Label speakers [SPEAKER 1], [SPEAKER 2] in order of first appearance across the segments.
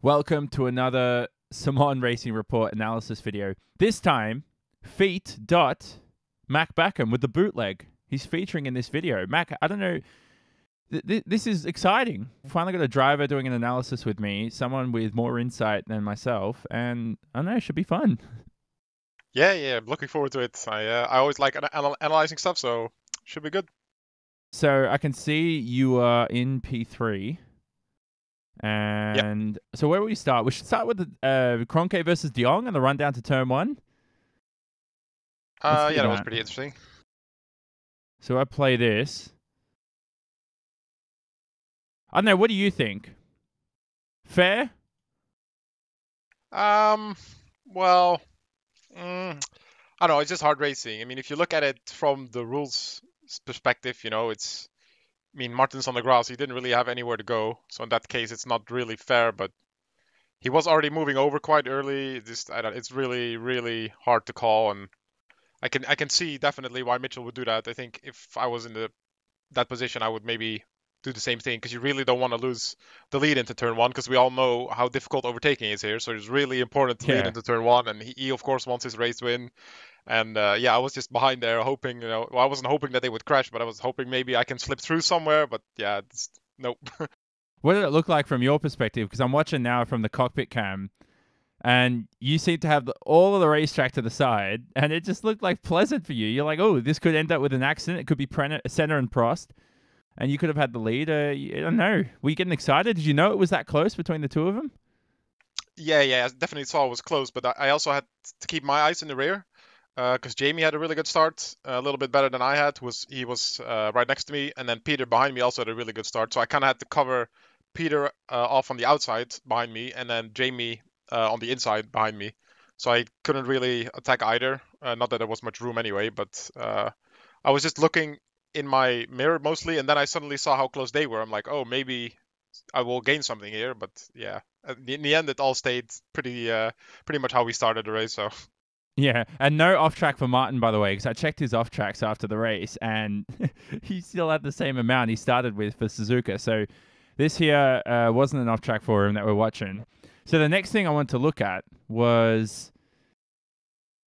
[SPEAKER 1] Welcome to another Simon Racing Report analysis video. This time, Mack Bakkum with the bootleg. He's featuring in this video. Mack, I don't know, this is exciting. Finally got a driver doing an analysis with me, someone with more insight than myself, and I don't know, it should be fun.
[SPEAKER 2] Yeah, I'm looking forward to it. I always like analyzing stuff, so should be good.
[SPEAKER 1] So I can see you are in P3. And So where will we start? We should start with the Krönke versus deJong and the run down to turn one.
[SPEAKER 2] Yeah, that was pretty interesting.
[SPEAKER 1] So I play this. I don't know, what do you think? Fair?
[SPEAKER 2] Well, I don't know, it's just hard racing. I mean, if you look at it from the rules perspective, you know, Martin's on the grass, he didn't really have anywhere to go. So in that case, it's not really fair, but he was already moving over quite early. It's really, really hard to call, and I can see definitely why Mitchell would do that. I think if I was in that position, I would maybe do the same thing, because you really don't want to lose the lead into turn one, because we all know how difficult overtaking is here. So it's really important to lead into turn one, and he of course wants his race win. And I was just behind there hoping, I wasn't hoping that they would crash, but I was hoping maybe I can slip through somewhere. But yeah, nope.
[SPEAKER 1] What did it look like from your perspective? Because I'm watching now from the cockpit cam, and you seem to have all of the racetrack to the side, and it just looked like pleasant for you. You're like, oh, this could end up with an accident. It could be Senna and Prost, and you could have had the lead. I don't know. Were you getting excited? Did you know it was that close between the two of them?
[SPEAKER 2] Yeah, I definitely saw it was close, but I also had to keep my eyes in the rear. Because Jamie had a really good start, a little bit better than I had. He was right next to me, and then Peter behind me also had a really good start. So I kind of had to cover Peter off on the outside behind me, and then Jamie on the inside behind me. So I couldn't really attack either. Not that there was much room anyway, but I was just looking in my mirror mostly, and then I suddenly saw how close they were. I'm like, oh, maybe I will gain something here. But yeah, in the end, it all stayed pretty much how we started the race. So.
[SPEAKER 1] Yeah, and no off-track for Martin, by the way, because I checked his off-tracks after the race, and he still had the same amount he started with for Suzuka. So this here wasn't an off-track for him that we're watching. So the next thing I want to look at was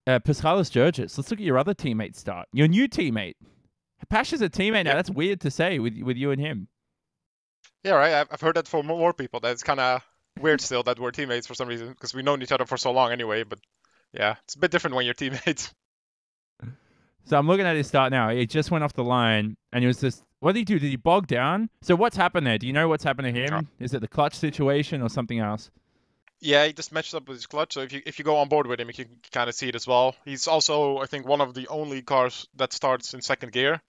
[SPEAKER 1] Pashalis Gergis. Let's look at your other teammate start. Your new teammate. Pasha's a teammate now. That's weird to say with you and him.
[SPEAKER 2] Yeah, right. I've heard that from more people. That's kind of weird still that we're teammates for some reason, because we've known each other for so long anyway, but... yeah, it's a bit different when you're teammates.
[SPEAKER 1] So I'm looking at his start now. He just went off the line, and he was just... what did he do? Did he bog down? So what's happened there? Do you know what's happened to him? Oh. Is it the clutch situation or something else?
[SPEAKER 2] Yeah, he just matched up with his clutch. So if you go on board with him, you can kind of see it as well. He's also, I think, one of the only cars that starts in second gear.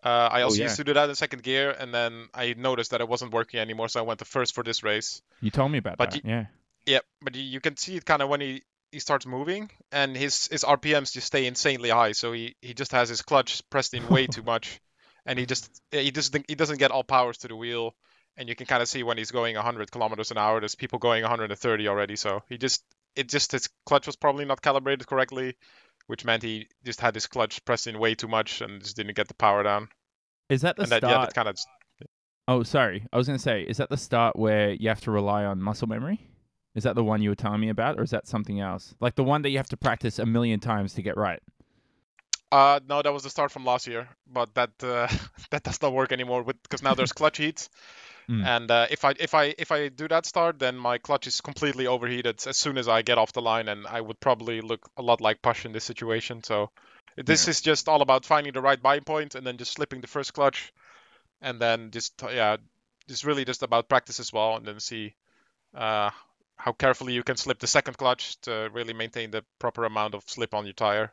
[SPEAKER 2] I also used to do that in second gear, and then I noticed that it wasn't working anymore, so I went to first for this race.
[SPEAKER 1] You told me about that, yeah.
[SPEAKER 2] Yeah, but you can see it kind of when he starts moving, and his RPMs just stay insanely high. So he just has his clutch pressed in way too much, and he doesn't get all powers to the wheel. And you can kind of see when he's going 100 kilometers an hour, there's people going 130 already. So his clutch was probably not calibrated correctly, which meant he just had his clutch pressed in way too much and just didn't get the power down.
[SPEAKER 1] Is that the start?
[SPEAKER 2] Yeah, that kind of...
[SPEAKER 1] Oh, sorry. I was going to say, is that the start where you have to rely on muscle memory? Is that the one you were telling me about, or is that something else? Like the one that you have to practice a million times to get right?
[SPEAKER 2] No, that was the start from last year, but that does not work anymore because now there's clutch heat. And if I do that start, then my clutch is completely overheated as soon as I get off the line, and I would probably look a lot like Pash in this situation. So this is just all about finding the right bind point and then just slipping the first clutch, and then just really just about practice as well, and then see how carefully you can slip the second clutch to really maintain the proper amount of slip on your tire.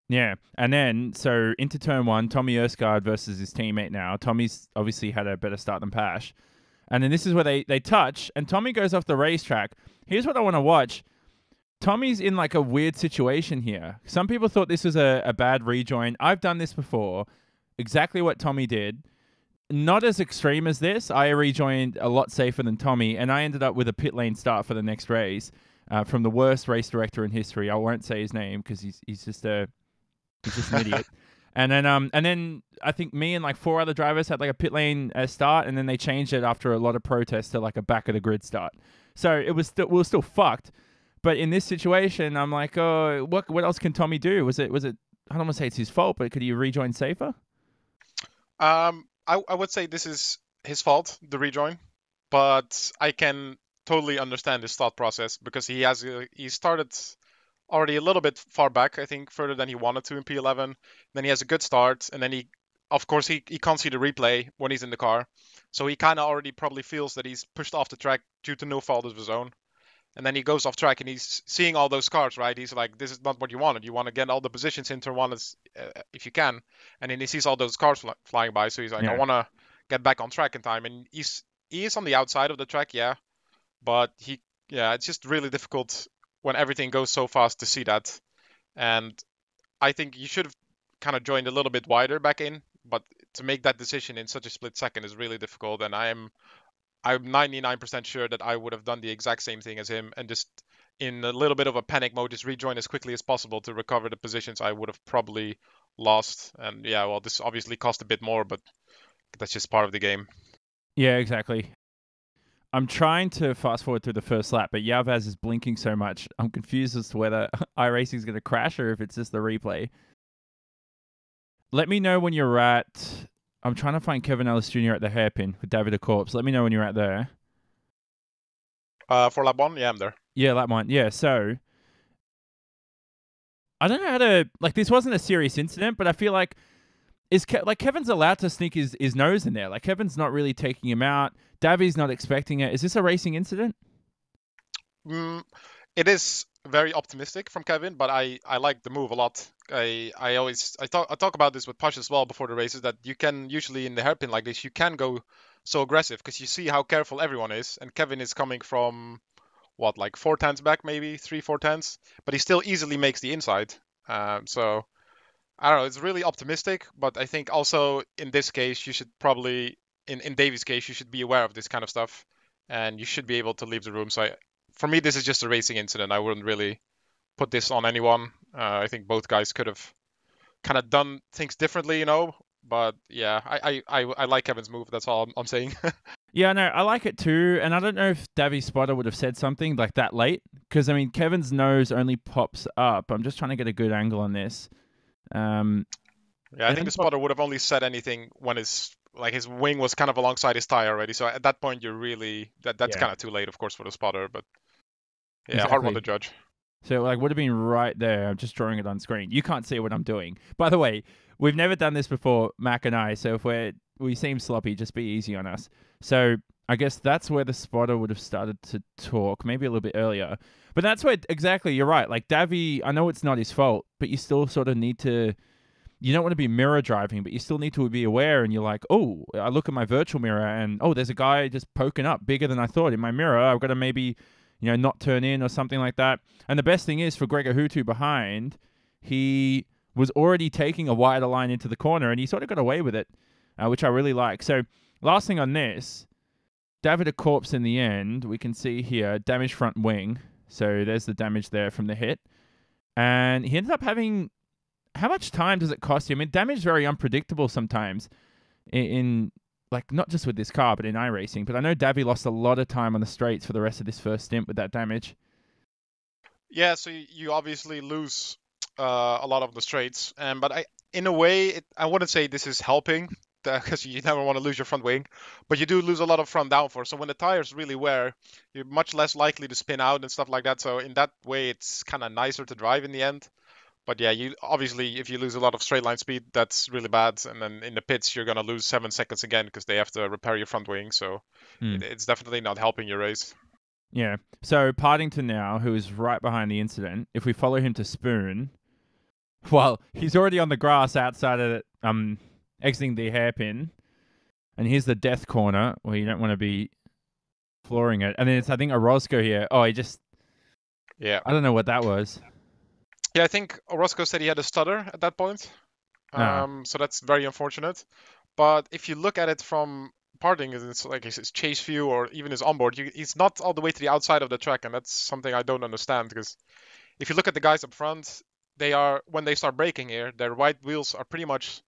[SPEAKER 1] Yeah, and then, so into turn one, Tommy Østgaard versus his teammate now. Tommy's obviously had a better start than Pash. And then this is where they touch, and Tommy goes off the racetrack. Here's what I want to watch. Tommy's in like a weird situation here. Some people thought this was a bad rejoin. I've done this before. Exactly what Tommy did. Not as extreme as this. I rejoined a lot safer than Tommy, and I ended up with a pit lane start for the next race from the worst race director in history. I won't say his name because he's just an idiot. And then I think me and like 4 other drivers had like a pit lane start, and then they changed it after a lot of protests to like a back of the grid start. So we were still fucked. But in this situation, I'm like, oh, what else can Tommy do? Was it? I don't want to say it's his fault, but could he rejoin safer?
[SPEAKER 2] I would say this is his fault, the rejoin, but I can totally understand his thought process because he started already a little bit far back, I think, further than he wanted to in P11. Then he has a good start, and then he can't see the replay when he's in the car, so he kind of already probably feels that he's pushed off the track due to no fault of his own. And then he goes off track and he's seeing all those cars, right? He's like, this is not what you wanted. You want to get all the positions in turn one if you can. And then he sees all those cars flying by. So he's like, I want to get back on track in time. And he is on the outside of the track, yeah. But it's just really difficult when everything goes so fast to see that. And I think you should have kind of joined a little bit wider back in. But to make that decision in such a split second is really difficult. And I'm 99% sure that I would have done the exact same thing as him and just in a little bit of a panic mode, just rejoin as quickly as possible to recover the positions I would have probably lost. And yeah, well, this obviously cost a bit more, but that's just part of the game.
[SPEAKER 1] Yeah, exactly. I'm trying to fast forward through the first lap, but João Vaz is blinking so much. I'm confused as to whether iRacing is going to crash or if it's just the replay. Let me know when you're at... I'm trying to find Kevin Ellis Jr. at the hairpin with David Corpse. Let me know when you're at there.
[SPEAKER 2] For lap 1, yeah, I'm there.
[SPEAKER 1] Yeah, lap 1. Yeah, so... I don't know how to... Like, this wasn't a serious incident, but I feel like... Kevin's allowed to sneak his nose in there. Like, Kevin's not really taking him out. Davi's not expecting it. Is this a racing incident?
[SPEAKER 2] It is very optimistic from Kevin, but I like the move a lot. I talk about this with Pash as well before the races, that you can usually in the hairpin like this, you can go so aggressive because you see how careful everyone is, and Kevin is coming from what, like 4/10 back, maybe 3/4, but he still easily makes the inside. So I don't know, it's really optimistic, but I think also in this case you should probably in Davy's case you should be aware of this kind of stuff, and you should be able to leave the room. So for me, this is just a racing incident. I wouldn't really put this on anyone. I think both guys could have kind of done things differently, you know. But yeah, I like Kevin's move. That's all I'm saying.
[SPEAKER 1] Yeah, no, I like it too. And I don't know if Davy's spotter would have said something like that late. Because, I mean, Kevin's nose only pops up. I'm just trying to get a good angle on this.
[SPEAKER 2] Yeah, I think the spotter would have only said anything when his wing was kind of alongside his tire already. So at that point, you're really... That's kind of too late, of course, for the spotter. But yeah,
[SPEAKER 1] exactly.
[SPEAKER 2] Hard one to judge.
[SPEAKER 1] So like would have been right there. I'm just drawing it on screen. You can't see what I'm doing. By the way, we've never done this before, Mac and I. So if we seem sloppy, just be easy on us. So I guess that's where the spotter would have started to talk, maybe a little bit earlier. But that's where exactly you're right. Like Davy, I know it's not his fault, but you still sort of need to. You don't want to be mirror driving, but you still need to be aware. And you're like, oh, I look at my virtual mirror, and oh, there's a guy just poking up bigger than I thought in my mirror. I've got to maybe, not turn in or something like that. And the best thing is for Gregor Huttu behind, he was already taking a wider line into the corner, and he sort of got away with it, which I really like. So last thing on this, David Corpse in the end, we can see here, damaged front wing. So there's the damage there from the hit. And he ended up having... How much time does it cost you? I mean, damage is very unpredictable sometimes in like, not just with this car, but in iRacing. But I know Davy lost a lot of time on the straights for the rest of this first stint with that damage.
[SPEAKER 2] Yeah, so you obviously lose a lot of the straights. But in a way, I wouldn't say this is helping because you never want to lose your front wing. But you do lose a lot of front downforce. So when the tires really wear, you're much less likely to spin out and stuff like that. So in that way, it's kind of nicer to drive in the end. But yeah, you obviously, if you lose a lot of straight line speed, that's really bad. And then in the pits, you're going to lose 7 seconds again because they have to repair your front wing. So it's definitely not helping your race.
[SPEAKER 1] Yeah. So Partington now, who is right behind the incident, if we follow him to Spoon, well, he's already on the grass outside of it, exiting the hairpin. And here's the death corner where you don't want to be flooring it. And then it's, I think, Orozco here. Oh, he just...
[SPEAKER 2] Yeah.
[SPEAKER 1] I don't know what that was.
[SPEAKER 2] Yeah, I think Orozco said he had a stutter at that point. So that's very unfortunate. But if you look at it from Parting, it's like his chase view or even his onboard, he's not all the way to the outside of the track. And that's something I don't understand because if you look at the guys up front, when they start braking here, their right wheels are pretty much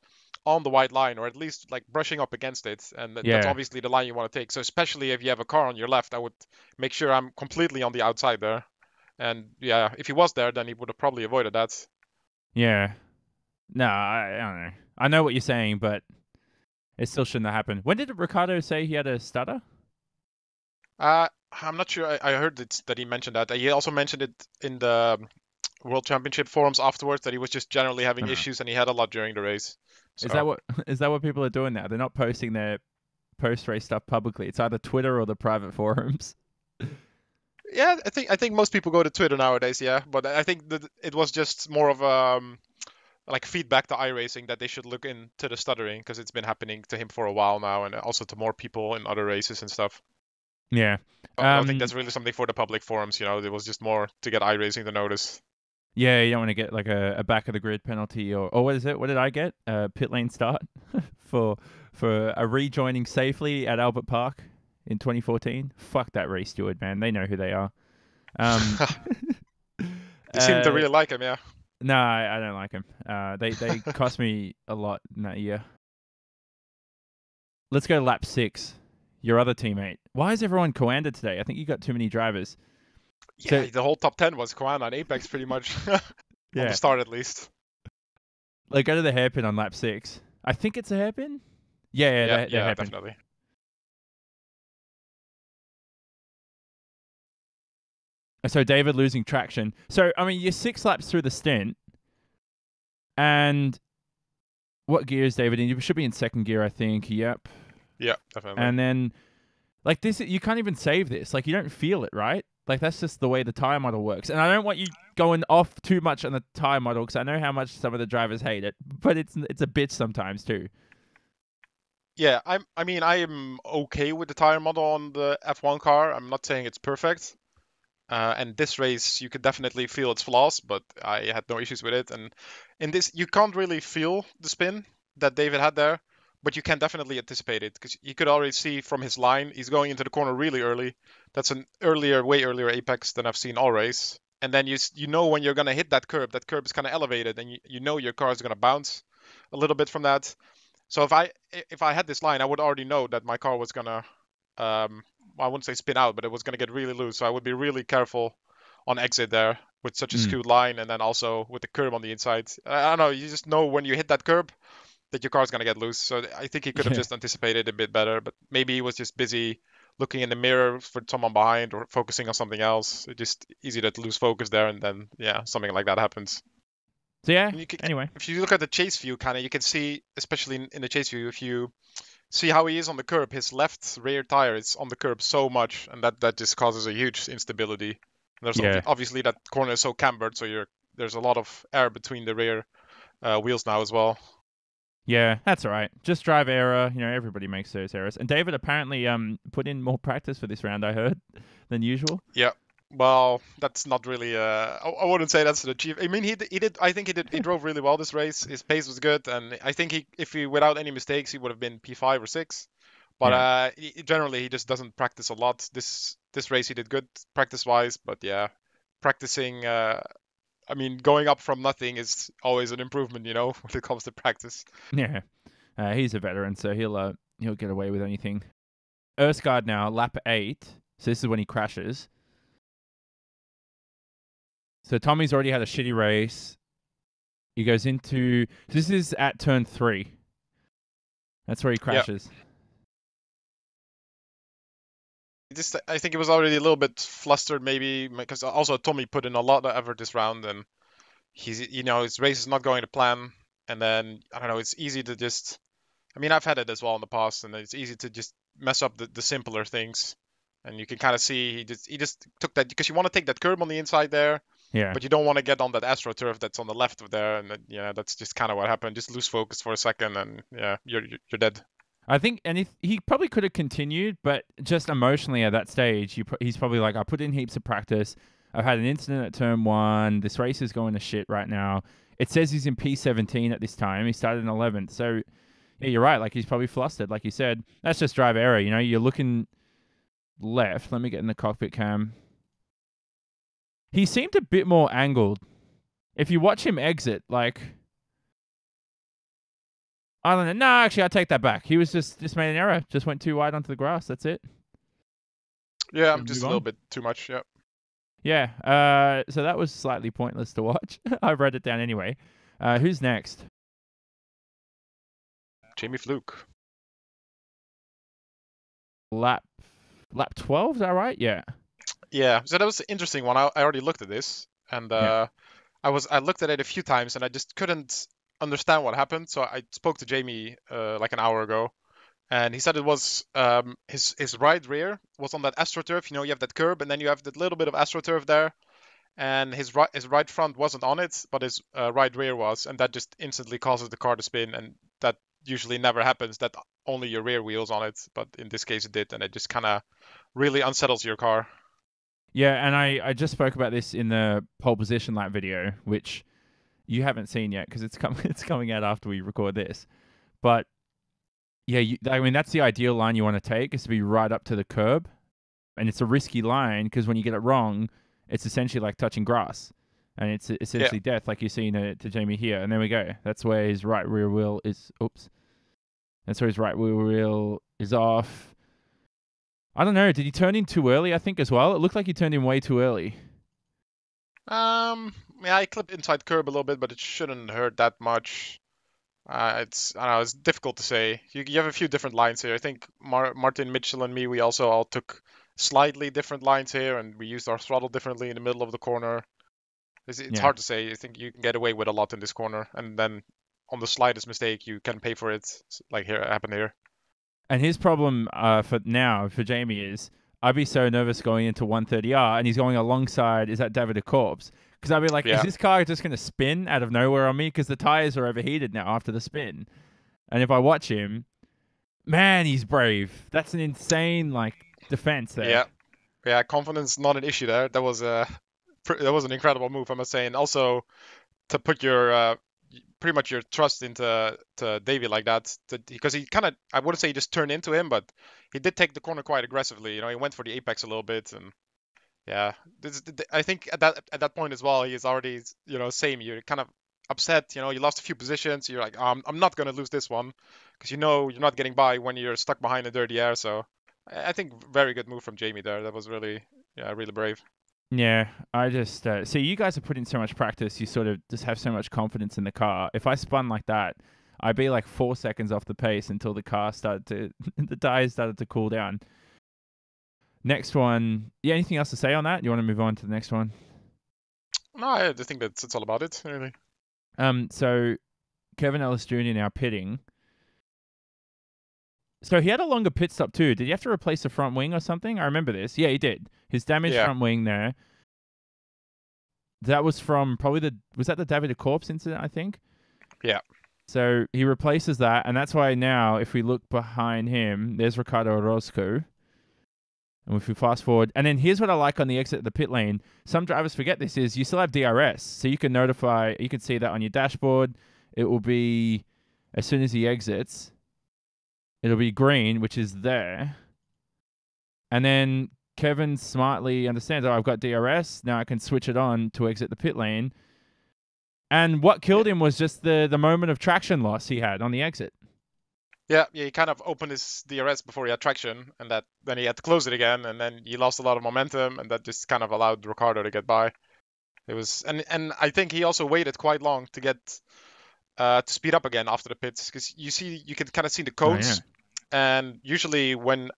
[SPEAKER 2] on the white line, or at least like brushing up against it, and that's obviously the line you want to take. So especially if you have a car on your left, I would make sure I'm completely on the outside there. And yeah, if he was there, then he would have probably avoided that.
[SPEAKER 1] Yeah. No, I don't know. I know what you're saying, but it still shouldn't have happened. When did Ricardo say he had a stutter?
[SPEAKER 2] I'm not sure. I heard that he mentioned that. He also mentioned it in the World Championship forums afterwards, that he was just generally having issues, and he had a lot during the race. So.
[SPEAKER 1] Is that what people are doing now? They're not posting their post-race stuff publicly. It's either Twitter or the private forums.
[SPEAKER 2] Yeah, I think most people go to Twitter nowadays. Yeah, but I think that it was just more of like feedback to iRacing that they should look into the stuttering, because it's been happening to him for a while now, and also to more people in other races and stuff.
[SPEAKER 1] Yeah.
[SPEAKER 2] I don't think that's really something for the public forums. You know, it was just more to get iRacing to notice.
[SPEAKER 1] Yeah, you don't want to get like a back of the grid penalty, or what is it? What did I get? Pit lane start for a rejoining safely at Albert Park in 2014. Fuck that race steward, man. They know who they are.
[SPEAKER 2] They seem to really like him, yeah.
[SPEAKER 1] No, I don't like him. They cost me a lot in that year. Let's go to lap 6. Your other teammate. Why is everyone Coanda today? I think you got too many drivers.
[SPEAKER 2] Yeah, the whole top 10 was Coanda and Apex pretty much. On the start, at least.
[SPEAKER 1] Like, go to the hairpin on lap 6. I think it's a hairpin? Yeah, hairpin.
[SPEAKER 2] Definitely.
[SPEAKER 1] So David losing traction. So, I mean, you're 6 laps through the stint. And what gear is David in? You should be in second gear, I think. Yep.
[SPEAKER 2] Yeah, definitely.
[SPEAKER 1] And then, like, this, you can't even save this. Like, you don't feel it, right? Like, that's just the way the tire model works. And I don't want you going off too much on the tire model, because I know how much some of the drivers hate it. But it's a bitch sometimes, too.
[SPEAKER 2] Yeah, I am okay with the tire model on the F1 car. I'm not saying it's perfect. And this race, you could definitely feel its flaws, but I had no issues with it. And in this, you can't really feel the spin that David had there, but you can definitely anticipate it, because you could already see from his line, he's going into the corner really early. That's an way earlier apex than I've seen all race. And then you know when you're going to hit that curb is kind of elevated, and you know your car is going to bounce a little bit from that. So if I had this line, I would already know that my car was going to, I wouldn't say spin out, but it was going to get really loose. So I would be really careful on exit there with such a skewed line, and then also with the curb on the inside. I don't know, you just know when you hit that curb that your car's going to get loose. So I think he could have just anticipated a bit better, but maybe he was just busy looking in the mirror for someone behind or focusing on something else. It's just easy to lose focus there, and then, something like that happens.
[SPEAKER 1] So anyway.
[SPEAKER 2] If you look at the chase view, kind of, you can see, especially in the chase view, if you see how he is on the curb, his left rear tire is on the curb so much, and that just causes a huge instability. There's obviously that corner is so cambered, so there's a lot of air between the rear wheels now as well.
[SPEAKER 1] Yeah, that's all right. Just drive error. You know, everybody makes those errors. And David apparently put in more practice for this round, I heard, than usual.
[SPEAKER 2] Yeah. Well, that's not really. I wouldn't say that's an achievement. I mean, he did. I think he drove really well this race. His pace was good, and I think if he without any mistakes, he would have been P5 or 6. But generally, he just doesn't practice a lot. This race he did good practice-wise, but practicing. I mean, going up from nothing is always an improvement, when it comes to practice.
[SPEAKER 1] Yeah, he's a veteran, so he'll get away with anything. Østgaard now, lap 8. So this is when he crashes. So Tommy's already had a shitty race. He goes into... This is at turn 3. That's where he crashes.
[SPEAKER 2] Yep. I think he was already a little bit flustered, maybe, because also Tommy put in a lot of effort this round, and he's, his race is not going to plan. And then, I don't know, it's easy to just... I mean, I've had it as well in the past, and it's easy to just mess up the simpler things. And you can kind of see he just took that, because you want to take that curb on the inside there.
[SPEAKER 1] Yeah.
[SPEAKER 2] But you don't want to get on that AstroTurf that's on the left of there, and that's just kind of what happened. Just lose focus for a second, and you're dead.
[SPEAKER 1] I think, and he probably could have continued, but just emotionally at that stage, he's probably like, I put in heaps of practice. I've had an incident at turn 1. This race is going to shit right now. It says he's in P17 at this time. He started in 11th. So, yeah, you're right. Like, he's probably flustered. Like you said, that's just drive error. You're looking left. Let me get in the cockpit cam. He seemed a bit more angled. If you watch him exit, like... I don't know. No, actually, I take that back. He was just made an error. Just went too wide onto the grass. That's it.
[SPEAKER 2] Yeah,
[SPEAKER 1] Should we
[SPEAKER 2] just
[SPEAKER 1] move
[SPEAKER 2] a little
[SPEAKER 1] on?
[SPEAKER 2] bit too much. Yeah.
[SPEAKER 1] Yeah. So that was slightly pointless to watch. I wrote it down anyway. Who's next?
[SPEAKER 2] Jamie Fluke.
[SPEAKER 1] Lap 12. Is that right? Yeah.
[SPEAKER 2] Yeah. So that was an interesting one. I already looked at this, and
[SPEAKER 1] Yeah.
[SPEAKER 2] I looked at it a few times, and I just couldn't understand what happened. So I spoke to Jamie like an hour ago, and he said it was his right rear was on that AstroTurf. You know, you have that curb, and then you have that little bit of AstroTurf there, and his right front wasn't on it, but his right rear was, and that just instantly causes the car to spin, and that usually never happens. That only your rear wheel's on it, but in this case it did, and it just kind of really unsettles your car.
[SPEAKER 1] Yeah, and I just spoke about this in the pole position lap video, which you haven't seen yet because it's coming out after we record this. But yeah, I mean that's the ideal line you want to take, is to be right up to the curb, and it's a risky line because when you get it wrong, it's essentially like touching grass, and it's essentially death, like you're seeing to Jamie here. And there we go. That's where his right rear wheel is. Oops. That's where his right rear wheel is off. I don't know. Did he turn in too early? I think as well. It looked like he turned in way too early.
[SPEAKER 2] Yeah, I clipped inside curb a little bit, but it shouldn't hurt that much. I don't know, it's difficult to say. You have a few different lines here. I think Martin, Mitchell, and me, we also all took slightly different lines here, and we used our throttle differently in the middle of the corner. It's hard to say. I think you can get away with a lot in this corner, and then on the slightest mistake, you can pay for it, like here happened here.
[SPEAKER 1] And his problem for Jamie is I'd be so nervous going into 130R, and he's going alongside, is that David Corpse? Because I'd be like,
[SPEAKER 2] Yeah.
[SPEAKER 1] is this car just going to spin out of nowhere on me? Because the tires are overheated now after the spin. And if I watch him, man, he's brave. That's an insane defense there.
[SPEAKER 2] Yeah, confidence not an issue there. That was an incredible move, I must say, and also to put your pretty much your trust into Davey like that, because he kind of, I wouldn't say he just turned into him, but he did take the corner quite aggressively. You know, he went for the apex a little bit, and yeah, I think at that point as well, he is already, you know, same. You're kind of upset. You know, you lost a few positions. You're like, I'm not gonna lose this one, because you know you're not getting by when you're stuck behind the dirty air. So I think very good move from Jamie there. That was really, yeah, really brave.
[SPEAKER 1] Yeah, I just see you guys have put in so much practice. You sort of just have so much confidence in the car. If I spun like that, I'd be like 4 seconds off the pace until the car started to the tires started to cool down. Next one. Yeah, anything else to say on that? You want to move on to the next one?
[SPEAKER 2] No, I think that's all about it, really.
[SPEAKER 1] So Kevin Ellis Jr. now pitting. So he had a longer pit stop too. Did he have to replace the front wing or something? I remember this. Yeah, he did. His damaged front wing there. That was from was that the David Corpse incident, I think?
[SPEAKER 2] Yeah.
[SPEAKER 1] So he replaces that, and that's why now, if we look behind him, there's Ricardo Orozco. And if we fast forward, and then here's what I like on the exit of the pit lane. Some drivers forget this, is you still have DRS. So you can see that on your dashboard. It will be, as soon as he exits, it'll be green, which is there. And then Kevin smartly understands, I've got DRS. Now I can switch it on to exit the pit lane. And what killed him was just the moment of traction loss he had on the exit.
[SPEAKER 2] Yeah, he kind of opened his DRS before he had traction, and then he had to close it again, and then he lost a lot of momentum, and that just kind of allowed Ricardo to get by. It was, and I think he also waited quite long to get to speed up again after the pits, because you can kind of see the cones, and usually when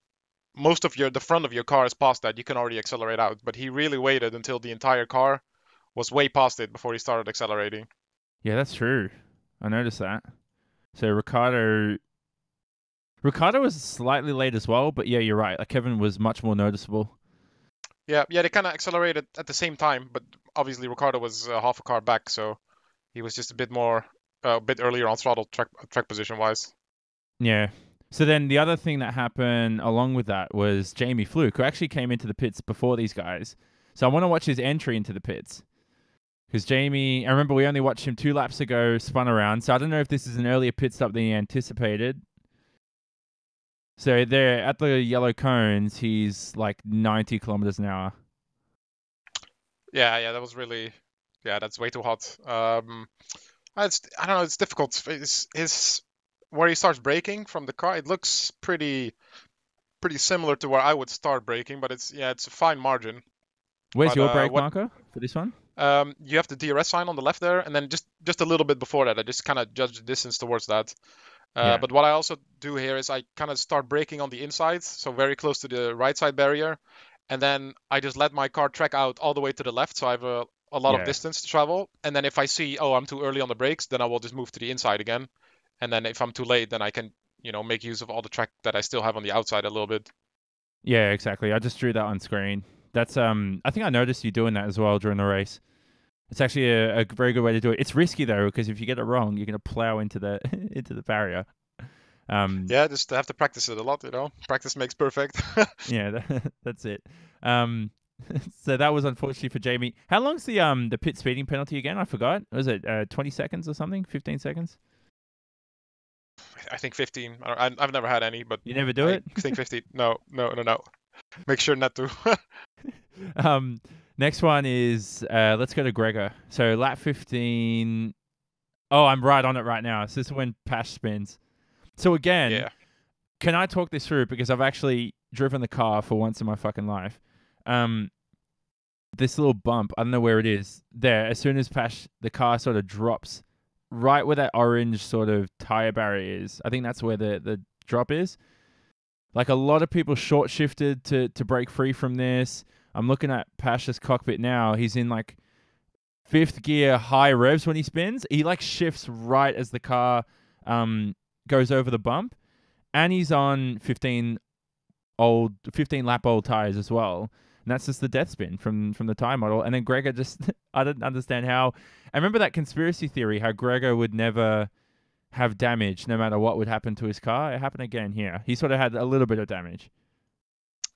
[SPEAKER 2] most of the front of your car is past that, you can already accelerate out. But he really waited until the entire car was way past it before he started accelerating.
[SPEAKER 1] Yeah, that's true. I noticed that. So Ricardo was slightly late as well, but yeah, you're right. Kevin was much more noticeable.
[SPEAKER 2] Yeah, they kind of accelerated at the same time, but obviously Ricardo was half a car back, so he was just a bit earlier on throttle track position wise.
[SPEAKER 1] Yeah. So then the other thing that happened along with that was Jamie Fluke, who actually came into the pits before these guys. So I want to watch his entry into the pits. Because Jamie, I remember we only watched him 2 laps ago, spun around. So I don't know if this is an earlier pit stop than he anticipated. So there at the yellow cones, he's like 90 kilometers an hour.
[SPEAKER 2] Yeah, that was really, that's way too hot. I don't know, it's difficult. His where he starts braking from the car, it looks pretty similar to where I would start braking, but it's a fine margin.
[SPEAKER 1] Where's
[SPEAKER 2] But
[SPEAKER 1] your brake marker for this one?
[SPEAKER 2] you have the DRS sign on the left there, and then just a little bit before that, I just kind of judge the distance towards that.
[SPEAKER 1] Yeah.
[SPEAKER 2] But what I also do here is I kind of start braking on the inside, so very close to the right side barrier, and then I just let my car track out all the way to the left, so I have a lot of distance to travel. And then if I see, oh, I'm too early on the brakes, then I will just move to the inside again. And then if I'm too late, then I can, make use of all the track that I still have on the outside a little bit.
[SPEAKER 1] Yeah, exactly. I just drew that on screen. That's I think I noticed you doing that as well during the race. It's actually a very good way to do it. It's risky though, because if you get it wrong, you're gonna plow into the into the barrier.
[SPEAKER 2] Yeah, just have to practice it a lot, Practice makes perfect.
[SPEAKER 1] Yeah, that's it. So that was unfortunately for Jamie. How long's the pit speeding penalty again? I forgot. Was it 20 seconds or something? 15 seconds?
[SPEAKER 2] I think 15. I've never had any, but
[SPEAKER 1] you never do it?
[SPEAKER 2] I think 15. No. Make sure not to.
[SPEAKER 1] Next one is let's go to Gregor. So lap 15. Oh, I'm right on it right now. So this is when Pash spins. So again, can I talk this through, because I've actually driven the car for once in my fucking life. This little bump, I don't know where it is. There, as soon as the car sort of drops right where that orange sort of tire barrier is. I think that's where the drop is. Like, a lot of people short shifted to break free from this. I'm looking at Pash's cockpit now. He's in like 5th gear high revs when he spins. He like shifts right as the car goes over the bump, and he's on 15 lap old tires as well. And that's just the death spin from the tire model. And then Gregor just, I didn't understand how. I remember that conspiracy theory, how Gregor would never have damage no matter what would happen to his car. It happened again here. He sort of had a little bit of damage.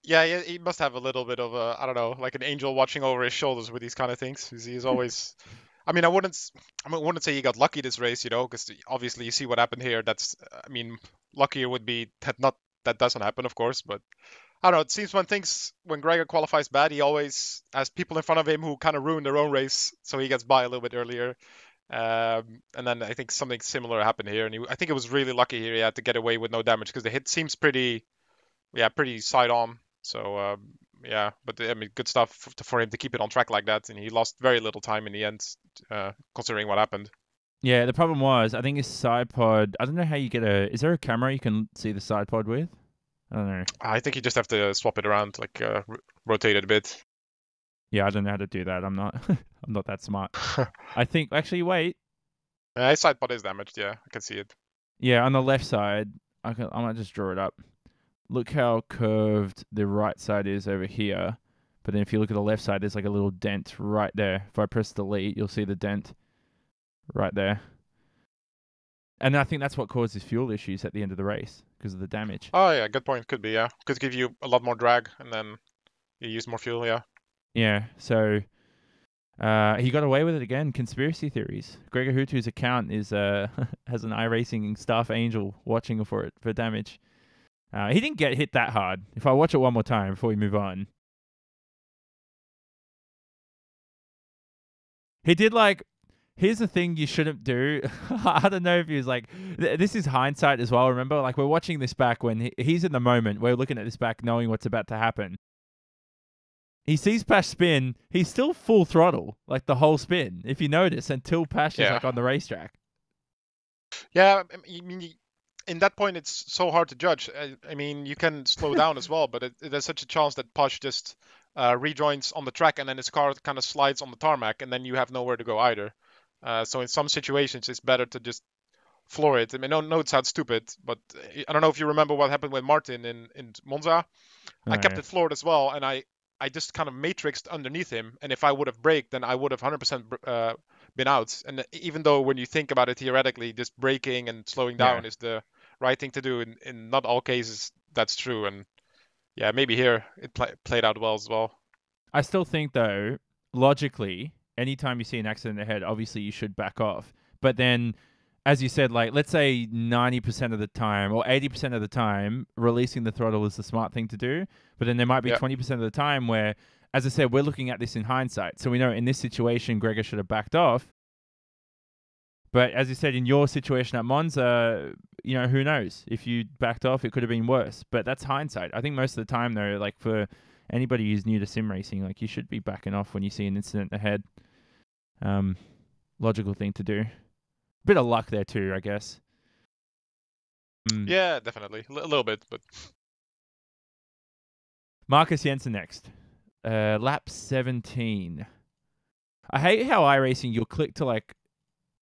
[SPEAKER 2] Yeah, he must have a little bit of I don't know, like an angel watching over his shoulders with these kind of things. He's always, I mean, I wouldn't say he got lucky this race, because obviously you see what happened here. That's, I mean, luckier would be that doesn't happen, of course, but I don't know. It seems when Gregor qualifies bad, he always has people in front of him who kind of ruin their own race, so he gets by a little bit earlier. And then I think something similar happened here, and I think it was really lucky here. He had to get away with no damage because the hit seems pretty side on. So but I mean, good stuff for him to keep it on track like that, and he lost very little time in the end, considering what happened.
[SPEAKER 1] Yeah, the problem was, I think his side pod, I don't know how you get is there a camera you can see the side pod with? I don't know.
[SPEAKER 2] I think you just have to swap it around, like rotate it a bit.
[SPEAKER 1] Yeah, I don't know how to do that. I'm not I'm not that smart. I think, actually, wait.
[SPEAKER 2] His side pod is damaged, yeah, I can see it.
[SPEAKER 1] Yeah, on the left side, I might just draw it up. Look how curved the right side is over here. But then if you look at the left side, there's like a little dent right there. If I press delete, you'll see the dent right there. And I think that's what causes fuel issues at the end of the race, because of the damage.
[SPEAKER 2] Oh, yeah, good point. Could be, yeah. Could give you a lot more drag, and then you use more fuel, yeah.
[SPEAKER 1] Yeah, so he got away with it again. Conspiracy theories. Gregor Huttu's account is has an iRacing staff angel watching for damage. He didn't get hit that hard. If I watch it one more time before we move on. He did like, here's the thing you shouldn't do. I don't know if he was like, this is hindsight as well, remember? Like, we're watching this back when he's in the moment. We're looking at this back knowing what's about to happen. He sees Pash spin. He's still full throttle, like the whole spin, if you notice, until Pash is like on the racetrack.
[SPEAKER 2] Yeah, I mean, in that point, it's so hard to judge. I mean, you can slow down as well, but there's such a chance that Pash just rejoins on the track, and then his car kind of slides on the tarmac, and then you have nowhere to go either. So in some situations, it's better to just floor it. I mean, no, it sounds stupid, but I don't know if you remember what happened with Martin in Monza. I kept it floored as well, and I just kind of matrixed underneath him, and if I would have braked, then I would have 100% been out. And even though when you think about it theoretically, just braking and slowing down is the right thing to do, in not all cases that's true. And yeah, maybe here it played out well as well.
[SPEAKER 1] I still think, though, logically, anytime you see an accident ahead, obviously you should back off. But then, as you said, like, let's say 90% of the time or 80% of the time, releasing the throttle is the smart thing to do. But then there might be 20% of the time where, as I said, we're looking at this in hindsight. So we know in this situation, Gregor should have backed off. But as you said, in your situation at Monza, you know, who knows? If you backed off, it could have been worse. But that's hindsight. I think most of the time, though, like for anybody who's new to sim racing, like you should be backing off when you see an incident ahead. Logical thing to do. Bit of luck there too, I guess.
[SPEAKER 2] Yeah, definitely. A little bit, but...
[SPEAKER 1] Marcus Jensen next. Lap 17. I hate how iRacing, you'll click to like,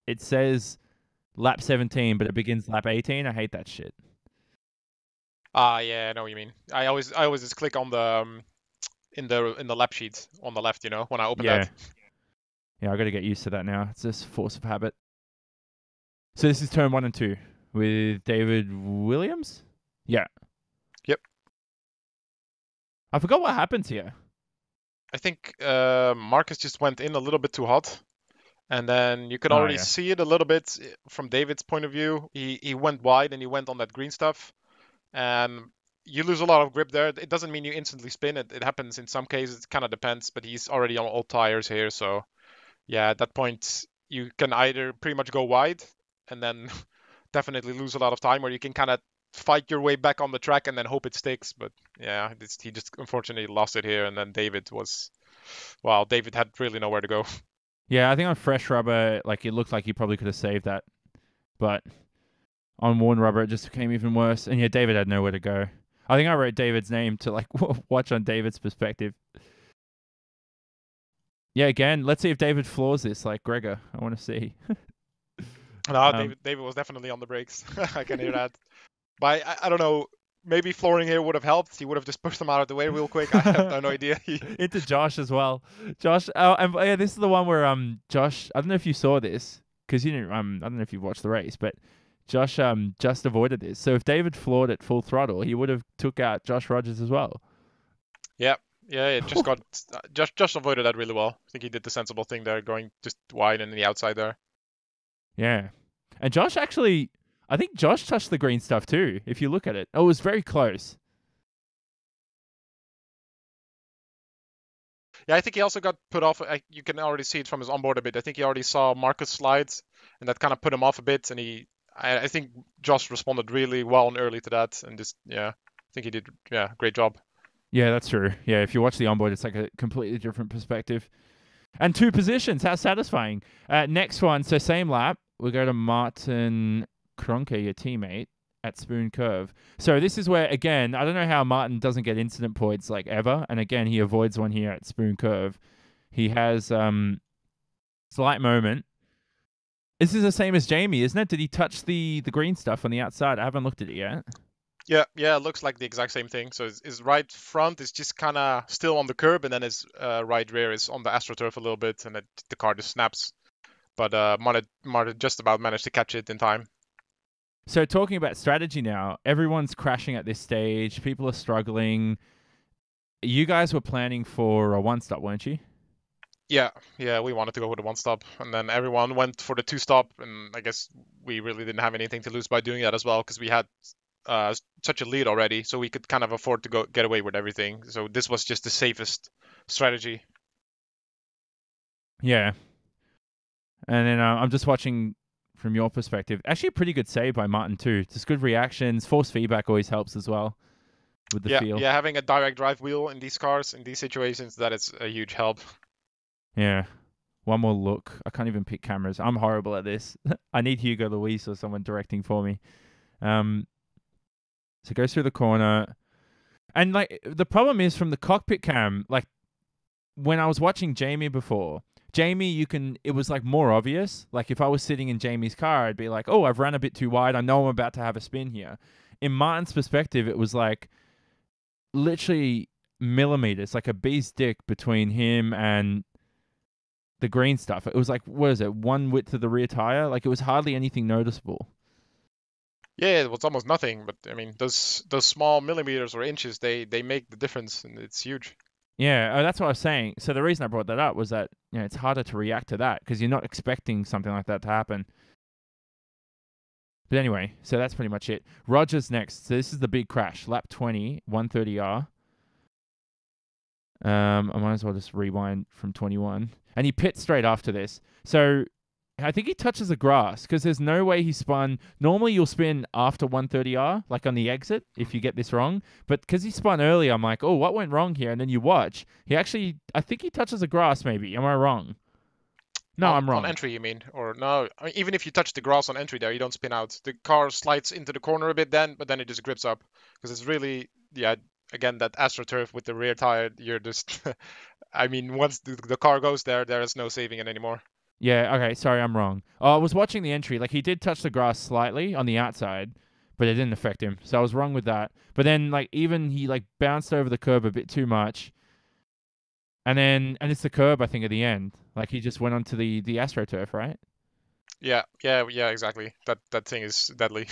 [SPEAKER 1] it says lap 17, but it begins lap 18. I hate that shit.
[SPEAKER 2] Yeah, I know what you mean. I always just click on the in the lap sheet on the left, you know, when I open that.
[SPEAKER 1] Yeah, I got to get used to that now. It's just force of habit. So this is turn 1 and 2 with David Williams? Yeah.
[SPEAKER 2] Yep.
[SPEAKER 1] I forgot what happens here.
[SPEAKER 2] I think Marcus just went in a little bit too hot. And then you could already see it a little bit from David's point of view. He went wide and he went on that green stuff. And you lose a lot of grip there. It doesn't mean you instantly spin. It happens in some cases. It kind of depends. But he's already on all tires here. So, yeah, at that point, you can either pretty much go wide and then definitely lose a lot of time, or you can kind of fight your way back on the track and then hope it sticks. But, yeah, he just unfortunately lost it here. And then David had really nowhere to go.
[SPEAKER 1] Yeah, I think on fresh rubber, like it looked like he probably could have saved that, but on worn rubber, it just became even worse. And yeah, David had nowhere to go. I think I wrote David's name to like watch on David's perspective. Yeah, again, let's see if David floors this like Gregor. I want to see.
[SPEAKER 2] No, David was definitely on the brakes. I can hear that. But I don't know. Maybe flooring here would have helped. He would have just pushed them out of the way real quick. I have no idea.
[SPEAKER 1] Into Josh as well. Josh, and yeah, this is the one where Josh. I don't know if you saw this because you didn't. I don't know if you watched the race, but Josh just avoided this. So if David floored at full throttle, he would have took out Josh Rogers as well.
[SPEAKER 2] Yeah. It just got Josh avoided that really well. I think he did the sensible thing there, going just wide and the outside there.
[SPEAKER 1] Yeah, and Josh actually. I think Josh touched the green stuff too, if you look at it. Oh, it was very close.
[SPEAKER 2] Yeah, I think he also got put off. You can already see it from his onboard a bit. I think he already saw Marcus slides, and that kind of put him off a bit. And I think Josh responded really well and early to that. And I think he did, great job.
[SPEAKER 1] Yeah, that's true. Yeah, if you watch the onboard, it's like a completely different perspective. And 2 positions, how satisfying. Next one, so same lap. We go to Martin Krönke, your teammate, at Spoon Curve. So this is where, again, I don't know how Martin doesn't get incident points like ever. And again, he avoids one here at Spoon Curve. He has slight moment. This is the same as Jamie, isn't it? Did he touch the green stuff on the outside? I haven't looked at it yet.
[SPEAKER 2] Yeah, it looks like the exact same thing. So his right front is just kind of still on the curb, and then his right rear is on the AstroTurf a little bit, and the car just snaps. But Martin just about managed to catch it in time.
[SPEAKER 1] So talking about strategy now, everyone's crashing at this stage. People are struggling. You guys were planning for a 1-stop, weren't you?
[SPEAKER 2] Yeah, we wanted to go with a 1-stop, and then everyone went for the 2-stop, and I guess we really didn't have anything to lose by doing that as well, because we had such a lead already, so we could kind of afford to get away with everything. So this was just the safest strategy.
[SPEAKER 1] Yeah. And then I'm just watching from your perspective. Actually, a pretty good save by Martin too. Just good reactions. Force feedback always helps as well with the feel.
[SPEAKER 2] Yeah, having a direct drive wheel in these cars, in these situations, that is a huge help.
[SPEAKER 1] Yeah. One more look. I can't even pick cameras. I'm horrible at this. I need Hugo Luis or someone directing for me. So it goes through the corner. And like the problem is from the cockpit cam, like when I was watching Jamie before, it was like more obvious. Like if I was sitting in Jamie's car, I'd be like, oh, I've run a bit too wide. I know I'm about to have a spin here. In Martin's perspective, it was like literally millimeters, like a bee's dick between him and the green stuff. It was like, what is it? 1 width of the rear tire. Like it was hardly anything noticeable.
[SPEAKER 2] Yeah, it was almost nothing. But I mean, those small millimeters or inches, they make the difference, and it's huge.
[SPEAKER 1] Yeah, that's what I was saying. So the reason I brought that up was that it's harder to react to that because you're not expecting something like that to happen. But anyway, so that's pretty much it. Rogers next. So this is the big crash. Lap 20, 130R. I might as well just rewind from 21. And he pits straight after this. So I think he touches the grass because there's no way he spun. Normally, you'll spin after 130R, like on the exit, if you get this wrong. But because he spun early, I'm like, oh, what went wrong here? And then you watch. I think he touches the grass, maybe. Am I wrong? No, I'm wrong.
[SPEAKER 2] On entry, you mean? Or no, I mean, even if you touch the grass on entry there, you don't spin out. The car slides into the corner a bit then, but then it just grips up. Because it's really, yeah, again, that AstroTurf with the rear tire, you're just, I mean, once the car goes there, there is no saving it anymore.
[SPEAKER 1] Yeah, okay, sorry, I'm wrong. Oh, I was watching the entry. Like, he did touch the grass slightly on the outside, but it didn't affect him. So I was wrong with that. But then, like, even he, like, bounced over the curb a bit too much. And it's the curb, I think, at the end. Like, he just went onto the AstroTurf, right?
[SPEAKER 2] Yeah, exactly. That thing is deadly.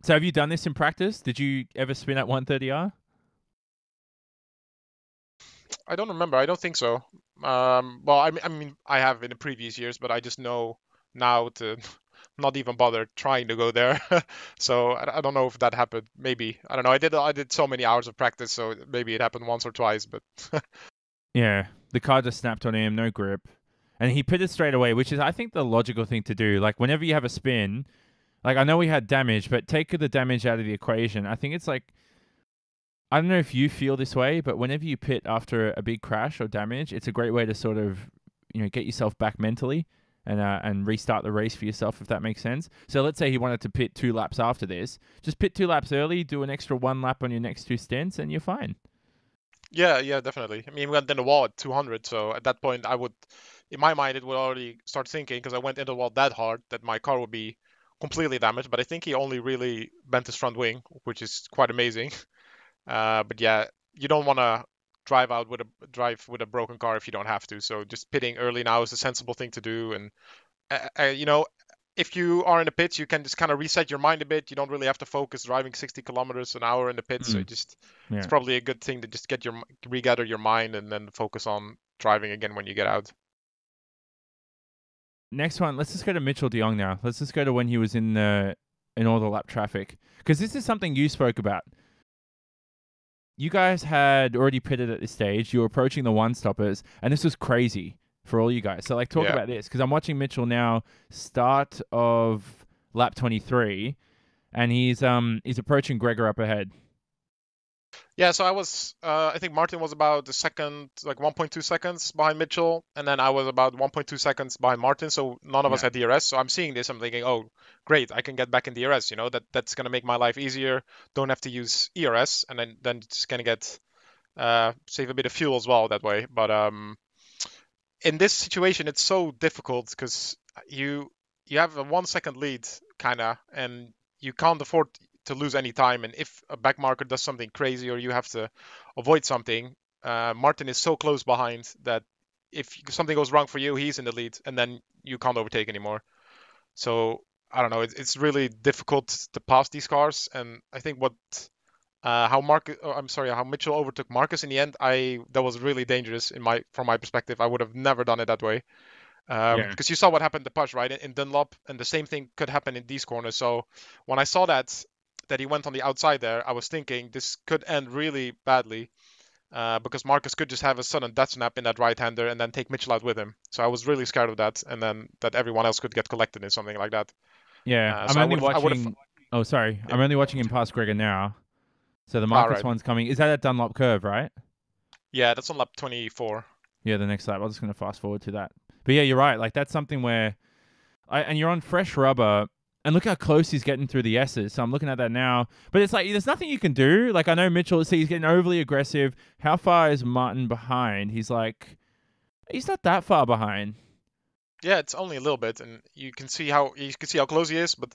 [SPEAKER 1] So have you done this in practice? Did you ever spin at 130R?
[SPEAKER 2] I don't remember. I don't think so. Well, I mean, I have in the previous years, but I just know now to not even bother trying to go there. So I don't know if that happened. Maybe, I don't know. I did so many hours of practice, so maybe it happened once or twice. But
[SPEAKER 1] yeah, the car just snapped on him, no grip, and he pitted straight away, which is I think the logical thing to do. Like whenever you have a spin, like I know we had damage, but take the damage out of the equation. I think it's like, I don't know if you feel this way, but whenever you pit after a big crash or damage, it's a great way to sort of, get yourself back mentally and restart the race for yourself, if that makes sense. So let's say he wanted to pit 2 laps after this. Just pit 2 laps early, do an extra 1 lap on your next 2 stints, and you're fine.
[SPEAKER 2] Yeah, definitely. I mean, we went in the wall at 200, so at that point, I would, in my mind, it would already start thinking, because I went into the wall that hard, that my car would be completely damaged. But I think he only really bent his front wing, which is quite amazing. But yeah, you don't want to drive with a broken car if you don't have to. So just pitting early now is a sensible thing to do. And if you are in the pits, you can just kind of reset your mind a bit. You don't really have to focus driving 60 kilometers an hour in the pits. So it's probably a good thing to just regather your mind and then focus on driving again when you get out.
[SPEAKER 1] Next one, let's just go to Mitchell deJong now. Let's just go to when he was in all the lap traffic, because this is something you spoke about. You guys had already pitted at this stage. You were approaching the one-stoppers, and this was crazy for all you guys. So, like, talk about this, because I'm watching Mitchell now, start of lap 23, and he's approaching Gregor up ahead.
[SPEAKER 2] Yeah, so I think Martin was about a second, like 1.2 seconds behind Mitchell, and then I was about 1.2 seconds behind Martin, so none of us had DRS. So I'm seeing this, I'm thinking, oh, great, I can get back in DRS, that's going to make my life easier, don't have to use ERS, and then just going to get, save a bit of fuel as well that way. But in this situation, it's so difficult, because you have a 1 second lead, kind of, and you can't afford to lose any time. And if a back marker does something crazy or you have to avoid something, Martin is so close behind that if something goes wrong for you, he's in the lead, and then you can't overtake anymore. So I don't know, it's really difficult to pass these cars. And I think how Mitchell overtook Marcus in the end, that was really dangerous from my perspective. I would have never done it that way. Because you saw what happened to Push, right, in Dunlop, and the same thing could happen in these corners. So when I saw that he went on the outside there, I was thinking this could end really badly, because Marcus could just have a sudden death snap in that right-hander and then take Mitchell out with him. So I was really scared of that, and then that everyone else could get collected in something like that.
[SPEAKER 1] Yeah, I'm only watching. Oh, sorry, I'm only watching him pass Gregor now. So the Marcus one's coming. Is that at Dunlop curve, right?
[SPEAKER 2] Yeah, that's on lap 24.
[SPEAKER 1] Yeah, the next lap. I'm just going to fast forward to that. But yeah, you're right. Like, that's something where, and you're on fresh rubber, and look how close he's getting through the S's. So I'm looking at that now. But it's like, there's nothing you can do. Like, I know Mitchell, he's getting overly aggressive. How far is Martin behind? He's not that far behind.
[SPEAKER 2] Yeah, it's only a little bit, and you can see how close he is. But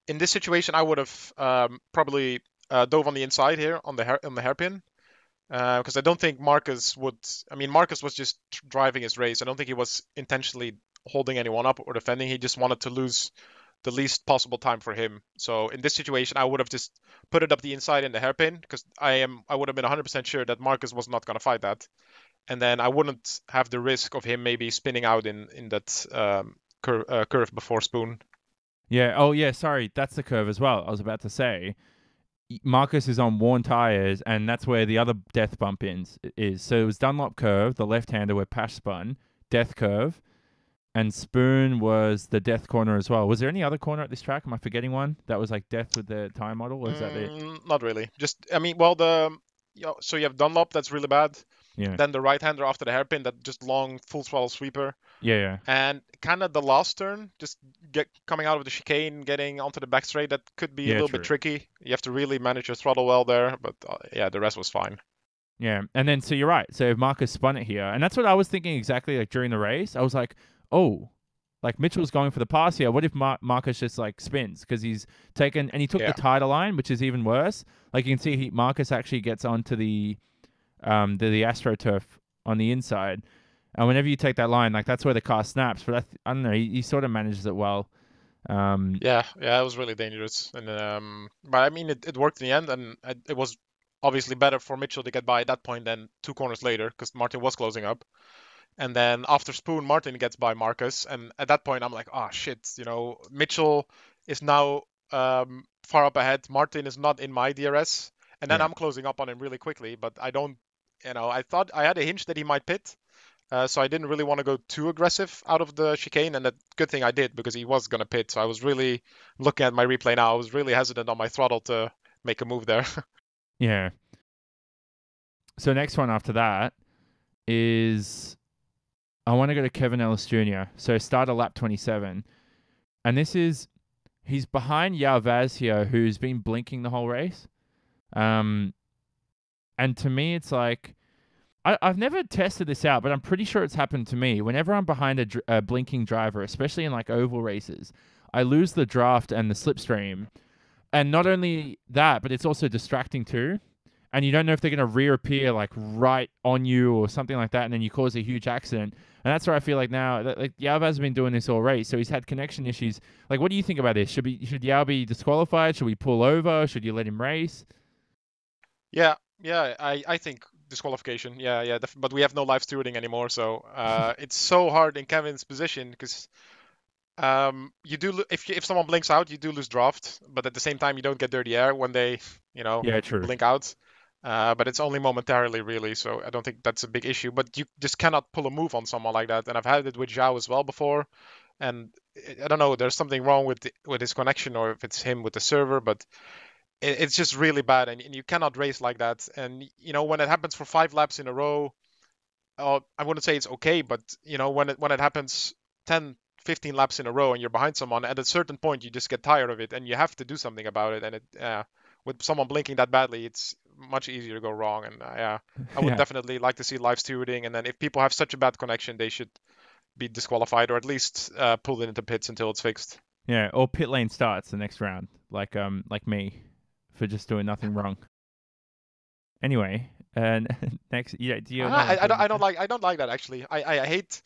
[SPEAKER 2] in this situation, I would have probably dove on the inside here on the hairpin. Because I don't think Marcus would. I mean, Marcus was just driving his race. I don't think he was intentionally holding anyone up or defending. He just wanted to lose the least possible time for him. So in this situation, I would have just put it up the inside in the hairpin, because I would have been 100% sure that Marcus was not going to fight that, and then I wouldn't have the risk of him maybe spinning out in that curve before Spoon.
[SPEAKER 1] Yeah. Oh yeah. Sorry, that's the curve as well. I was about to say. Marcus is on worn tires, and that's where the other death bump is. So it was Dunlop curve, the left-hander where Pash spun, death curve, And Spoon was the death corner as well. Was there any other corner at this track? Am I forgetting one that was like death with the tire model? Or is that it?
[SPEAKER 2] Not really. Just, I mean, well, so you have Dunlop, that's really bad.
[SPEAKER 1] Yeah.
[SPEAKER 2] Then the right-hander after the hairpin, that just long full throttle sweeper.
[SPEAKER 1] Yeah.
[SPEAKER 2] And kind of the last turn, just coming out of the chicane, getting onto the back straight, that could be a little bit tricky. You have to really manage your throttle well there, but yeah, the rest was fine.
[SPEAKER 1] Yeah, and then so you're right. So Marcus spun it here, and that's what I was thinking exactly. Like during the race, I was like, oh, like Mitchell's going for the pass here. What if Marcus just like spins because he's taken and he took the tighter line, which is even worse. Like you can see, Marcus actually gets onto the AstroTurf on the inside, and whenever you take that line, like that's where the car snaps. But I don't know, he sort of manages it well.
[SPEAKER 2] Yeah, it was really dangerous, and but I mean it worked in the end, and it was obviously better for Mitchell to get by at that point than 2 corners later because Martin was closing up. And then after Spoon, Martin gets by Marcus. And at that point, I'm like, oh, shit. Mitchell is now far up ahead. Martin is not in my DRS. And then I'm closing up on him really quickly. But I don't, I thought I had a hinge that he might pit. So I didn't really want to go too aggressive out of the chicane. And the good thing I did because he was going to pit. So I was really looking at my replay now. I was really hesitant on my throttle to make a move there.
[SPEAKER 1] Yeah. So next one after that is... I want to go to Kevin Ellis Jr. So start of lap 27. And he's behind João Vaz here, who's been blinking the whole race. And to me, it's like, I've never tested this out, but I'm pretty sure it's happened to me. Whenever I'm behind a blinking driver, especially in like oval races, I lose the draft and the slipstream. And not only that, but it's also distracting too. And you don't know if they're going to reappear like right on you or something like that, and then you cause a huge accident. And that's where I feel like now, like João Vaz has been doing this all race, so he's had connection issues. Like, what do you think about this? Should João be disqualified? Should we pull over? Should you let him race?
[SPEAKER 2] Yeah, I think disqualification. Yeah, but we have no live stewarding anymore, so it's so hard in Kevin's position because you do if someone blinks out, you do lose draft, but at the same time you don't get dirty air when they blink out. But it's only momentarily, really, so I don't think that's a big issue. But you just cannot pull a move on someone like that. And I've had it with João as well before. And I don't know, there's something wrong with his connection or if it's him with the server, but it's just really bad. And you cannot race like that. And, when it happens for 5 laps in a row, I wouldn't say it's okay, but, when it happens 10, 15 laps in a row and you're behind someone, at a certain point, you just get tired of it and you have to do something about it. And with someone blinking that badly, it's much easier to go wrong. And I would definitely like to see live stewarding. And then if people have such a bad connection, they should be disqualified or at least pulled into pits until it's fixed.
[SPEAKER 1] Yeah, or pit lane starts the next round, like me, for just doing nothing wrong. Anyway, and next, do you?
[SPEAKER 2] I don't like that actually. I hate.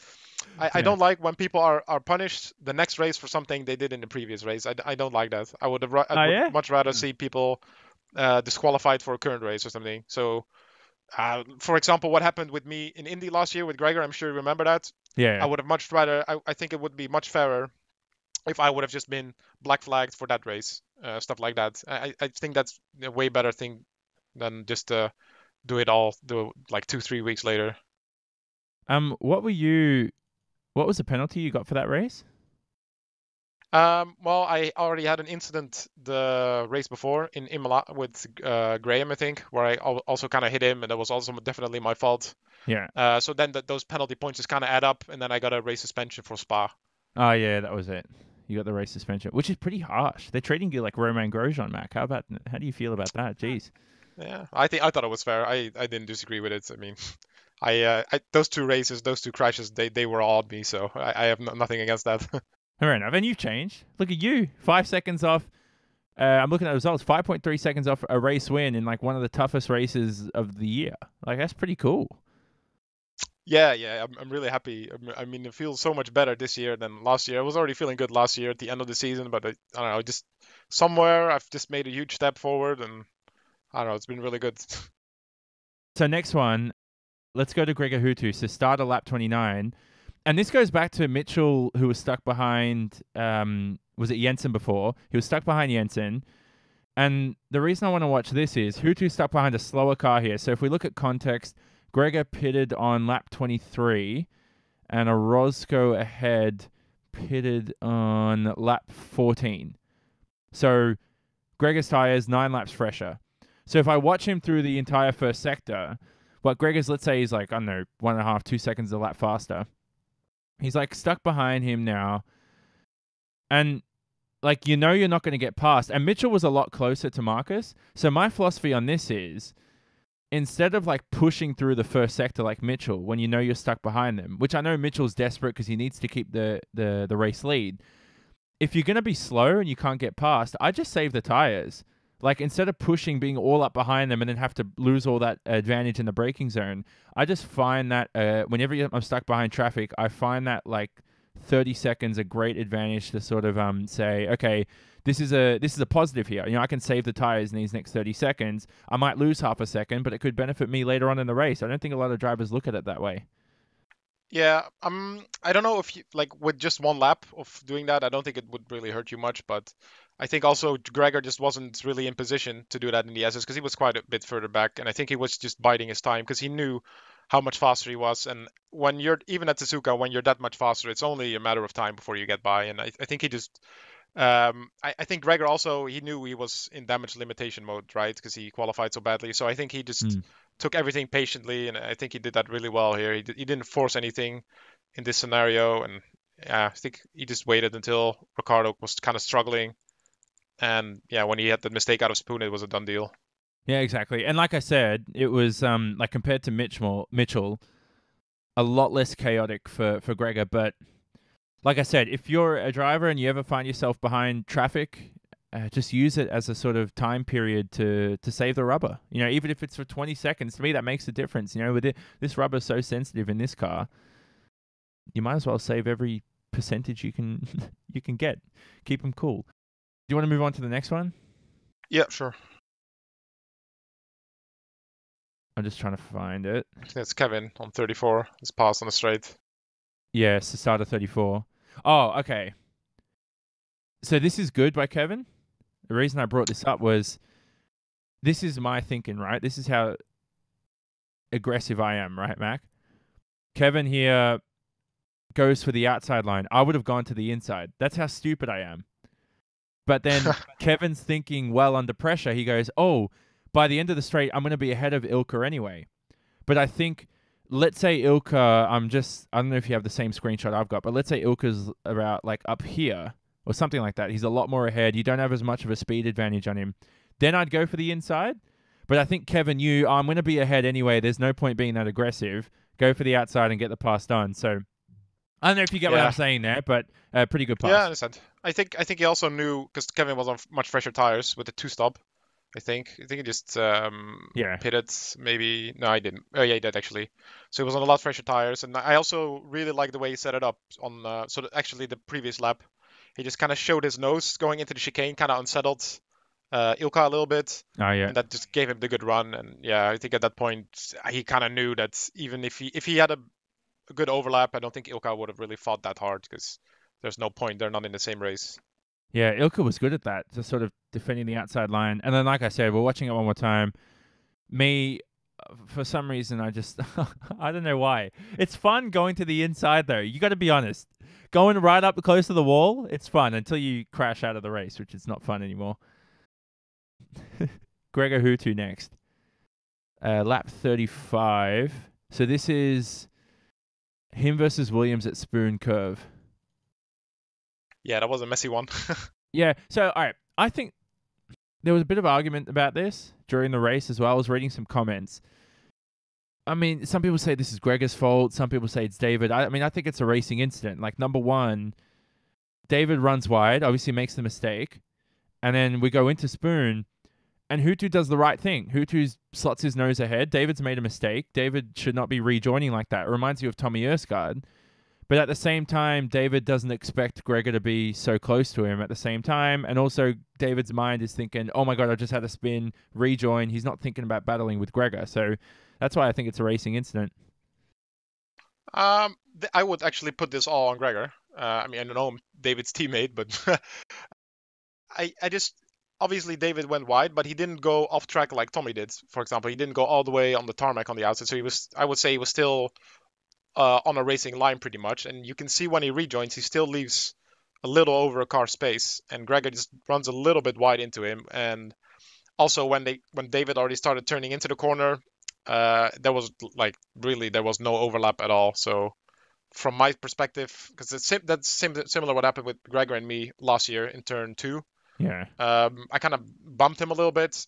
[SPEAKER 2] I don't like when people are punished the next race for something they did in the previous race. I don't like that. I would much rather see people disqualified for a current race or something. So, for example, what happened with me in Indy last year with Gregor, I'm sure you remember that.
[SPEAKER 1] Yeah.
[SPEAKER 2] I would have much rather. I think it would be much fairer if I would have just been black flagged for that race, stuff like that. I think that's a way better thing than just do like 2-3 weeks later.
[SPEAKER 1] What was the penalty you got for that race?
[SPEAKER 2] Well, I already had an incident the race before in Imola with Graham, I think, where I also kind of hit him, and that was also definitely my fault.
[SPEAKER 1] Yeah.
[SPEAKER 2] So then those penalty points just kind of add up, and then I got a race suspension for Spa.
[SPEAKER 1] Oh, yeah, that was it. You got the race suspension, which is pretty harsh. They're treating you like Romain Grosjean, Mac. How do you feel about that? Jeez.
[SPEAKER 2] Yeah, I thought it was fair. I didn't disagree with it. I mean, those 2 races, those 2 crashes, they were all on me, so I have nothing against that.
[SPEAKER 1] Fair enough. And you've changed. Look at you. 5 seconds off. I'm looking at the results. 5.3 seconds off a race win in like one of the toughest races of the year. Like, that's pretty cool.
[SPEAKER 2] Yeah. I'm really happy. I mean, it feels so much better this year than last year. I was already feeling good last year at the end of the season, but I don't know, just somewhere I've just made a huge step forward, and I don't know, it's been really good.
[SPEAKER 1] So next one, let's go to Gregor Huttu. So start of lap 29. And this goes back to Mitchell, who was stuck behind, was it Jensen before? He was stuck behind Jensen. And the reason I want to watch this is Huttu stuck behind a slower car here. So if we look at context, Gregor pitted on lap 23. and Orozco ahead, pitted on lap 14. So Gregor's tyres 9 laps fresher. So if I watch him through the entire first sector, what Gregor's, let's say, is like, I don't know, 1.5, 2 seconds a lap faster. He's like stuck behind him now. And like, you're not going to get past. And Mitchell was a lot closer to Marcus. So my philosophy on this is, instead of like pushing through the first sector like Mitchell, when you're stuck behind them, which I know Mitchell's desperate because he needs to keep the race lead. If you're going to be slow and you can't get past, I just save the tires. Like, instead of pushing, being all up behind them and then have to lose all that advantage in the braking zone, I just find that whenever I'm stuck behind traffic, I find that like 30 seconds a great advantage to sort of say, okay, this is a positive here. I can save the tires in these next 30 seconds. I might lose half a second, but it could benefit me later on in the race. I don't think a lot of drivers look at it that way.
[SPEAKER 2] Yeah, I don't know if you, like, with just one lap of doing that, I don't think it would really hurt you much, but I think also Gregor just wasn't really in position to do that in the SS because he was quite a bit further back, and I think he was just biding his time because he knew how much faster he was. And when you're even at Suzuka, when you're that much faster, it's only a matter of time before you get by. And I think he just, I think Gregor also, he knew he was in damage limitation mode, right? Because he qualified so badly. So I think he just took everything patiently, and I think he did that really well here. He didn't force anything in this scenario, and yeah, I think he just waited until Ricardo was kind of struggling. And yeah, when he had the mistake out of Spoon, it was a done deal.
[SPEAKER 1] Yeah, exactly. And like I said, it was like, compared to Mitchell, a lot less chaotic for Gregor. But like I said, if you're a driver and you ever find yourself behind traffic, just use it as a sort of time period to save the rubber. Even if it's for 20 seconds, to me that makes a difference. With this rubber is so sensitive in this car, you might as well save every percentage you can get. Keep them cool. Do you want to move on to the next one?
[SPEAKER 2] Yeah, sure.
[SPEAKER 1] I'm just trying to find it.
[SPEAKER 2] It's Kevin on 34. His pass on the straight.
[SPEAKER 1] Yes, the start of 34. Oh, okay. So this is good by Kevin. The reason I brought this up was, this is my thinking, right? This is how aggressive I am, right, Mac? Kevin here goes for the outside line. I would have gone to the inside. That's how stupid I am. But then Kevin's thinking well under pressure. He goes, oh, by the end of the straight, I'm going to be ahead of Ilkka anyway. But I think, let's say Ilkka, I don't know if you have the same screenshot I've got, but let's say Ilkka's about like up here or something like that. He's a lot more ahead. You don't have as much of a speed advantage on him. Then I'd go for the inside. But I think Kevin knew, I'm going to be ahead anyway. There's no point being that aggressive. Go for the outside and get the pass done. So I don't know if you get what I'm saying there, but pretty good pass.
[SPEAKER 2] Yeah, I understand. I think he also knew, because Kevin was on much fresher tires with the two-stop. I think he just pitted, maybe. No, I didn't. Oh yeah, he did actually. So he was on a lot fresher tires, and I also really like the way he set it up on. Actually the previous lap, he just kind of showed his nose going into the chicane, kind of unsettled Ilkka a little bit.
[SPEAKER 1] Oh yeah.
[SPEAKER 2] And that just gave him the good run. And yeah, I think at that point he kind of knew that even if he had a good overlap, I don't think Ilkka would have really fought that hard because there's no point. They're not in the same race.
[SPEAKER 1] Yeah, Ilkka was good at that, just sort of defending the outside line. And then, like I said, we're watching it one more time. Me, for some reason, I just, I don't know why. It's fun going to the inside, though. You got to be honest. Going right up close to the wall, it's fun until you crash out of the race, which is not fun anymore. Gregor Huttu next. Lap 35. So this is him versus Williams at Spoon Curve.
[SPEAKER 2] Yeah, that was a messy one.
[SPEAKER 1] Yeah, so, all right, I think there was a bit of argument about this during the race as well. I was reading some comments. I mean, some people say this is Gregor's fault. Some people say it's David. I mean, I think it's a racing incident. Like, number one, David runs wide, obviously makes the mistake, and then we go into Spoon, and Huttu does the right thing. Huttu slots his nose ahead. David's made a mistake. David should not be rejoining like that. It reminds you of Tommy Østgaard. But at the same time, David doesn't expect Gregor to be so close to him at the same time. And also, David's mind is thinking, oh my God, I just had a spin, rejoin. He's not thinking about battling with Gregor. So that's why I think it's a racing incident.
[SPEAKER 2] I would actually put this all on Gregor. I mean, I don't know David's teammate, but I just, obviously David went wide, but he didn't go off track like Tommy did. For example, he didn't go all the way on the tarmac on the outside. So I would say he was still on a racing line pretty much. And you can see when he rejoins, he still leaves a little over a car space, and Gregor just runs a little bit wide into him. And also when David already started turning into the corner, there was no overlap at all. So from my perspective, because that's similar what happened with Gregor and me last year in turn 2.
[SPEAKER 1] Yeah.
[SPEAKER 2] I kind of bumped him a little bit,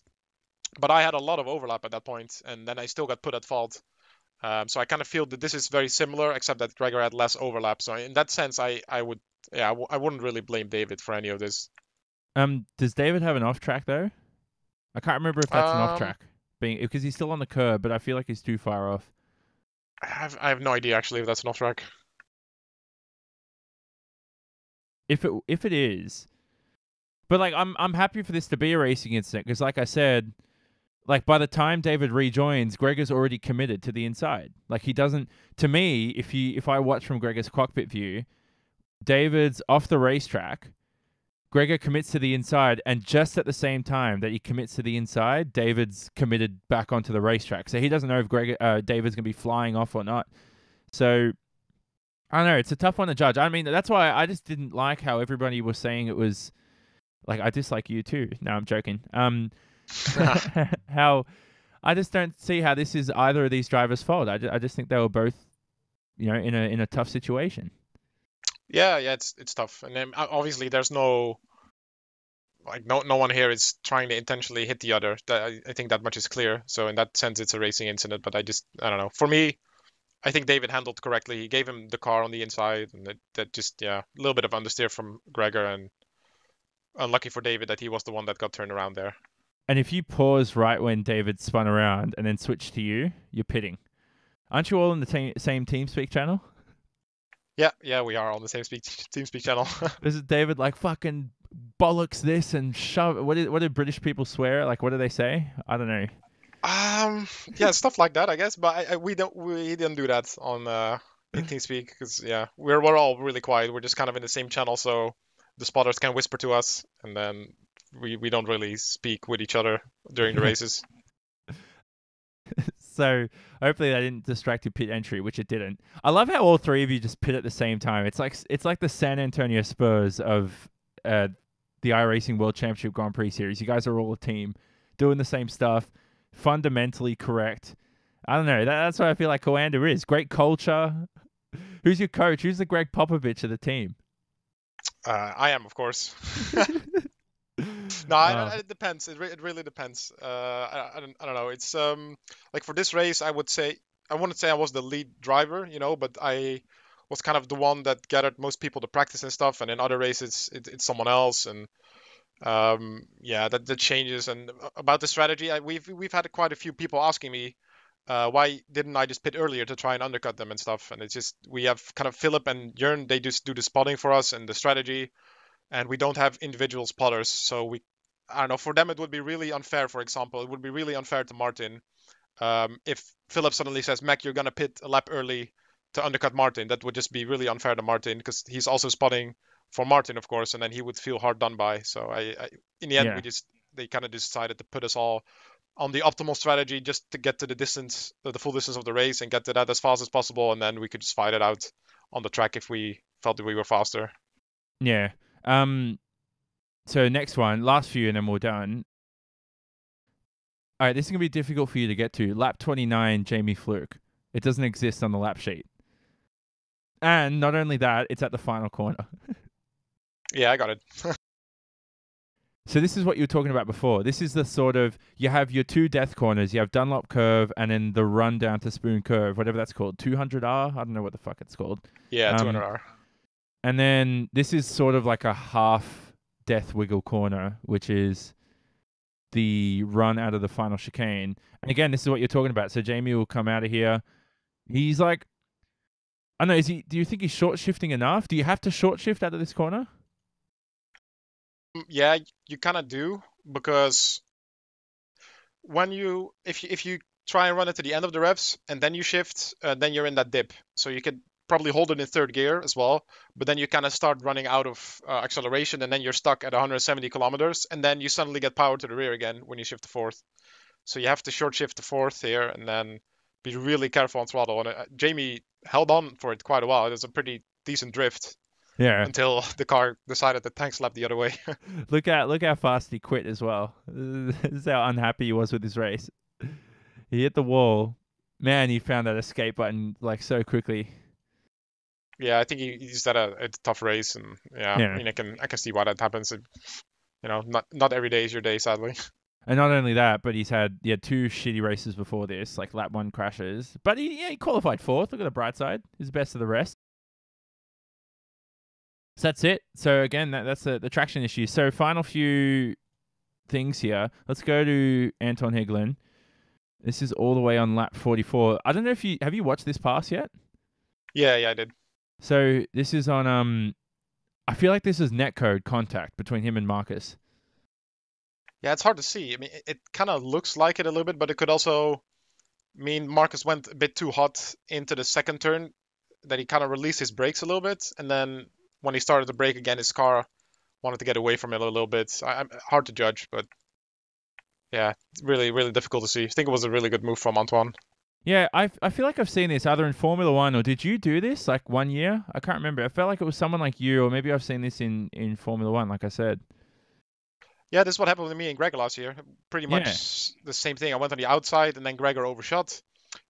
[SPEAKER 2] but I had a lot of overlap at that point, and then I still got put at fault. So I kind of feel that this is very similar, except that Gregor had less overlap. So in that sense, I wouldn't really blame David for any of this.
[SPEAKER 1] Does David have an off track though? I can't remember if that's an off track, because he's still on the curb, but I feel like he's too far off.
[SPEAKER 2] I have no idea actually if that's an off track.
[SPEAKER 1] If it is, but like I'm happy for this to be a racing incident, because like I said, like by the time David rejoins, Gregor's already committed to the inside. Like he doesn't. To me, if I watch from Gregor's cockpit view, David's off the racetrack. Gregor commits to the inside, and just at the same time that he commits to the inside, David's committed back onto the racetrack. So he doesn't know if David's going to be flying off or not. So, I don't know. It's a tough one to judge. I mean, that's why I just didn't like how everybody was saying it was... Like, I dislike you too. No, I'm joking. How... I just don't see how this is either of these drivers' fault. I just think they were both, in a tough situation.
[SPEAKER 2] Yeah, it's tough, and then obviously there's no one here is trying to intentionally hit the other. I think that much is clear. So in that sense, it's a racing incident. But I don't know. For me, I think David handled correctly. He gave him the car on the inside, and that just a little bit of understeer from Gregor, and unlucky for David that he was the one that got turned around there.
[SPEAKER 1] And if you pause right when David spun around and then switch to you, you're pitting. Aren't you all in the same TeamSpeak channel?
[SPEAKER 2] Yeah, we are on the same TeamSpeak channel.
[SPEAKER 1] Is it David like fucking bollocks this and shove? What do British people swear? Like, what do they say? I don't know.
[SPEAKER 2] Yeah, stuff like that, I guess. But we didn't do that on in TeamSpeak, because we're all really quiet. We're just kind of in the same channel, so the spotters can whisper to us, and then we don't really speak with each other during the races.
[SPEAKER 1] So hopefully that didn't distract your pit entry, which it didn't. I love how all three of you just pit at the same time. It's like the San Antonio Spurs of the iRacing World Championship Grand Prix series. You guys are all a team doing the same stuff, fundamentally correct. I don't know. That's what I feel like Coanda is. Great culture. Who's your coach? Who's the Greg Popovich of the team?
[SPEAKER 2] I am, of course. No, it depends. It really depends. I don't know. It's like for this race, I wouldn't say I was the lead driver, but I was kind of the one that gathered most people to practice and stuff. And in other races, it's someone else. And that changes. And about the strategy, we've had quite a few people asking me why didn't I just pit earlier to try and undercut them and stuff. And it's just we have kind of Philip and Jörn. They just do the spotting for us and the strategy. And we don't have individual spotters, so I don't know, for them it would be really unfair, for example. It would be really unfair to Martin if Philip suddenly says, Mack, you're going to pit a lap early to undercut Martin. That would just be really unfair to Martin, because he's also spotting for Martin, of course, and then he would feel hard done by. So in the end, they kind of decided to put us all on the optimal strategy just to get to the distance, the full distance of the race, and get to that as fast as possible, and then we could just fight it out on the track if we felt that we were faster.
[SPEAKER 1] Yeah. So next one, last few, and then we're done. All right, this is going to be difficult for you to get to. Lap 29, Jamie Fluke. It doesn't exist on the lap sheet. And not only that, it's at the final corner.
[SPEAKER 2] Yeah, I got it.
[SPEAKER 1] So this is what you were talking about before. This is the sort of, you have your two death corners. You have Dunlop curve and then the run down to Spoon curve, whatever that's called. 200R? I don't know what the fuck it's called.
[SPEAKER 2] Yeah, 200R.
[SPEAKER 1] And then this is sort of like a half death wiggle corner, which is the run out of the final chicane. And again, this is what you're talking about. So Jamie will come out of here. He's like, I don't know, do you think he's short shifting enough? Do you have to short shift out of this corner?
[SPEAKER 2] Yeah, you kind of do, because if you try and run it to the end of the revs and then you shift, then you're in that dip. So you could probably hold it in third gear as well, but then you kind of start running out of acceleration, and then you're stuck at 170 kilometers, and then you suddenly get power to the rear again when you shift to fourth. So you have to short shift to fourth here, and then be really careful on throttle. And Jamie held on for it quite a while. It was a pretty decent drift
[SPEAKER 1] Yeah.
[SPEAKER 2] until the car decided to tank slap the other way.
[SPEAKER 1] Look how fast he quit as well. This is how unhappy he was with his race. He hit the wall. Man, he found that escape button like so quickly.
[SPEAKER 2] Yeah, I think he just had a tough race, and yeah,
[SPEAKER 1] Yeah.
[SPEAKER 2] I mean, I can see why that happens. Not every day is your day, sadly.
[SPEAKER 1] And not only that, but he had 2 shitty races before this, like lap 1 crashes. But he qualified 4th. Look at the bright side. He's best of the rest. So that's it. So again, that's the traction issue. So final few things here. Let's go to Antoine Higelin. This is all the way on lap 44. I don't know if have you watched this pass yet?
[SPEAKER 2] Yeah, I did.
[SPEAKER 1] So this is on I feel like this is netcode contact between him and Marcus.
[SPEAKER 2] Yeah, it's hard to see. I mean, it kind of looks like it a little bit, but it could also mean Marcus went a bit too hot into the second turn, that he kind of released his brakes a little bit, and then when he started to brake again, his car wanted to get away from it a little bit. Hard to judge, but yeah, really, really difficult to see. I think it was a really good move from Antoine.
[SPEAKER 1] Yeah, I feel like I've seen this either in Formula 1 or did you do this like one year? I can't remember. I felt like it was someone like you, or maybe I've seen this in Formula 1, like I said.
[SPEAKER 2] Yeah, this is what happened with me and Gregor last year. Pretty much the same thing. I went on the outside, and then Gregor overshot.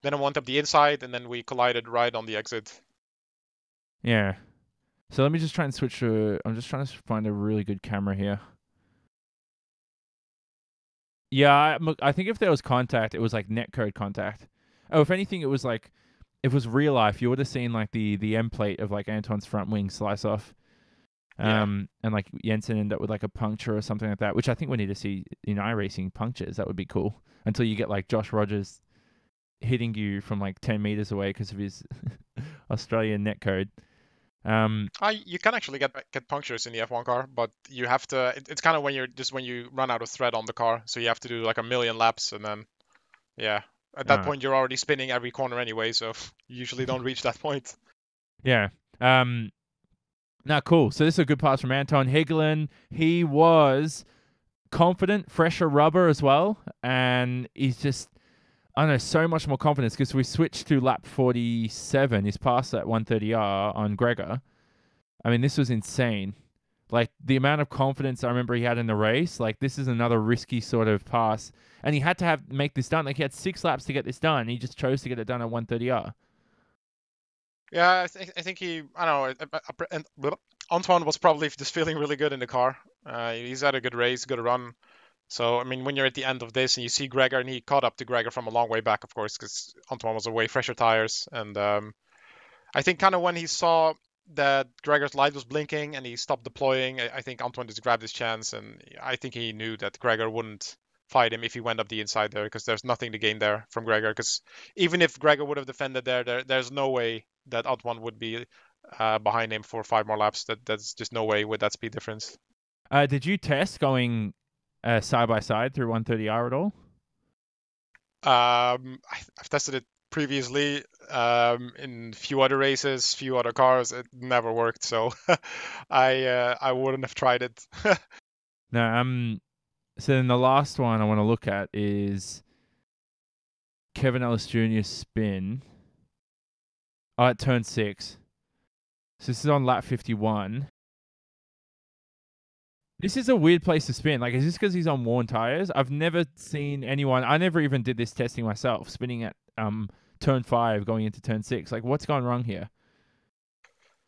[SPEAKER 2] Then I went up the inside, and then we collided right on the exit.
[SPEAKER 1] Yeah. So let me just try and switch to... I'm just trying to find a really good camera here. Yeah, I think if there was contact, it was like netcode contact. Oh, if anything, it was like... If it was real life, you would have seen like the end plate of like Antoine's front wing slice off. And like Jensen end up with like a puncture or something like that, which I think we need to see in iRacing punctures. That would be cool. Until you get like Josh Rogers hitting you from like 10 meters away because of his Australian netcode.
[SPEAKER 2] You can actually get punctures in the F1 car, but you have to. It's kind of when you run out of thread on the car, so you have to do like a million laps, and then at that point you're already spinning every corner anyway, so you usually don't reach that point.
[SPEAKER 1] Yeah. Cool. So this is a good pass from Antoine Higelin. He was confident, fresher rubber as well, and he's just, I don't know, so much more confidence because we switched to lap 47. He's passed that 130R on Gregor. I mean, this was insane. Like, the amount of confidence I remember he had in the race, like, this is another risky sort of pass. And he had to make this done. Like, he had 6 laps to get this done. He just chose to get it done at 130R.
[SPEAKER 2] Yeah, I think I don't know. Antoine was probably just feeling really good in the car. He's had a good race, good run. So, I mean, when you're at the end of this and you see Gregor, and he caught up to Gregor from a long way back, of course, because Antoine was way fresher tires. And I think kind of when he saw that Gregor's light was blinking and he stopped deploying, I think Antoine just grabbed his chance. And I think he knew that Gregor wouldn't fight him if he went up the inside there, because there's nothing to gain there from Gregor. Because even if Gregor would have defended there's no way that Antoine would be behind him for 5 more laps. That's just no way with that speed difference.
[SPEAKER 1] Did you test going side by side through 130R at all?
[SPEAKER 2] I've tested it previously in few other races, few other cars. It never worked, so I wouldn't have tried it.
[SPEAKER 1] No. So then the last one I want to look at is Kevin Ellis Jr.'s spin. Oh, at turn 6. So this is on lap 51. This is a weird place to spin. Like, is this because he's on worn tires? I've never seen anyone. I never even did this testing myself, spinning at turn 5 going into turn 6. Like, what's gone wrong here?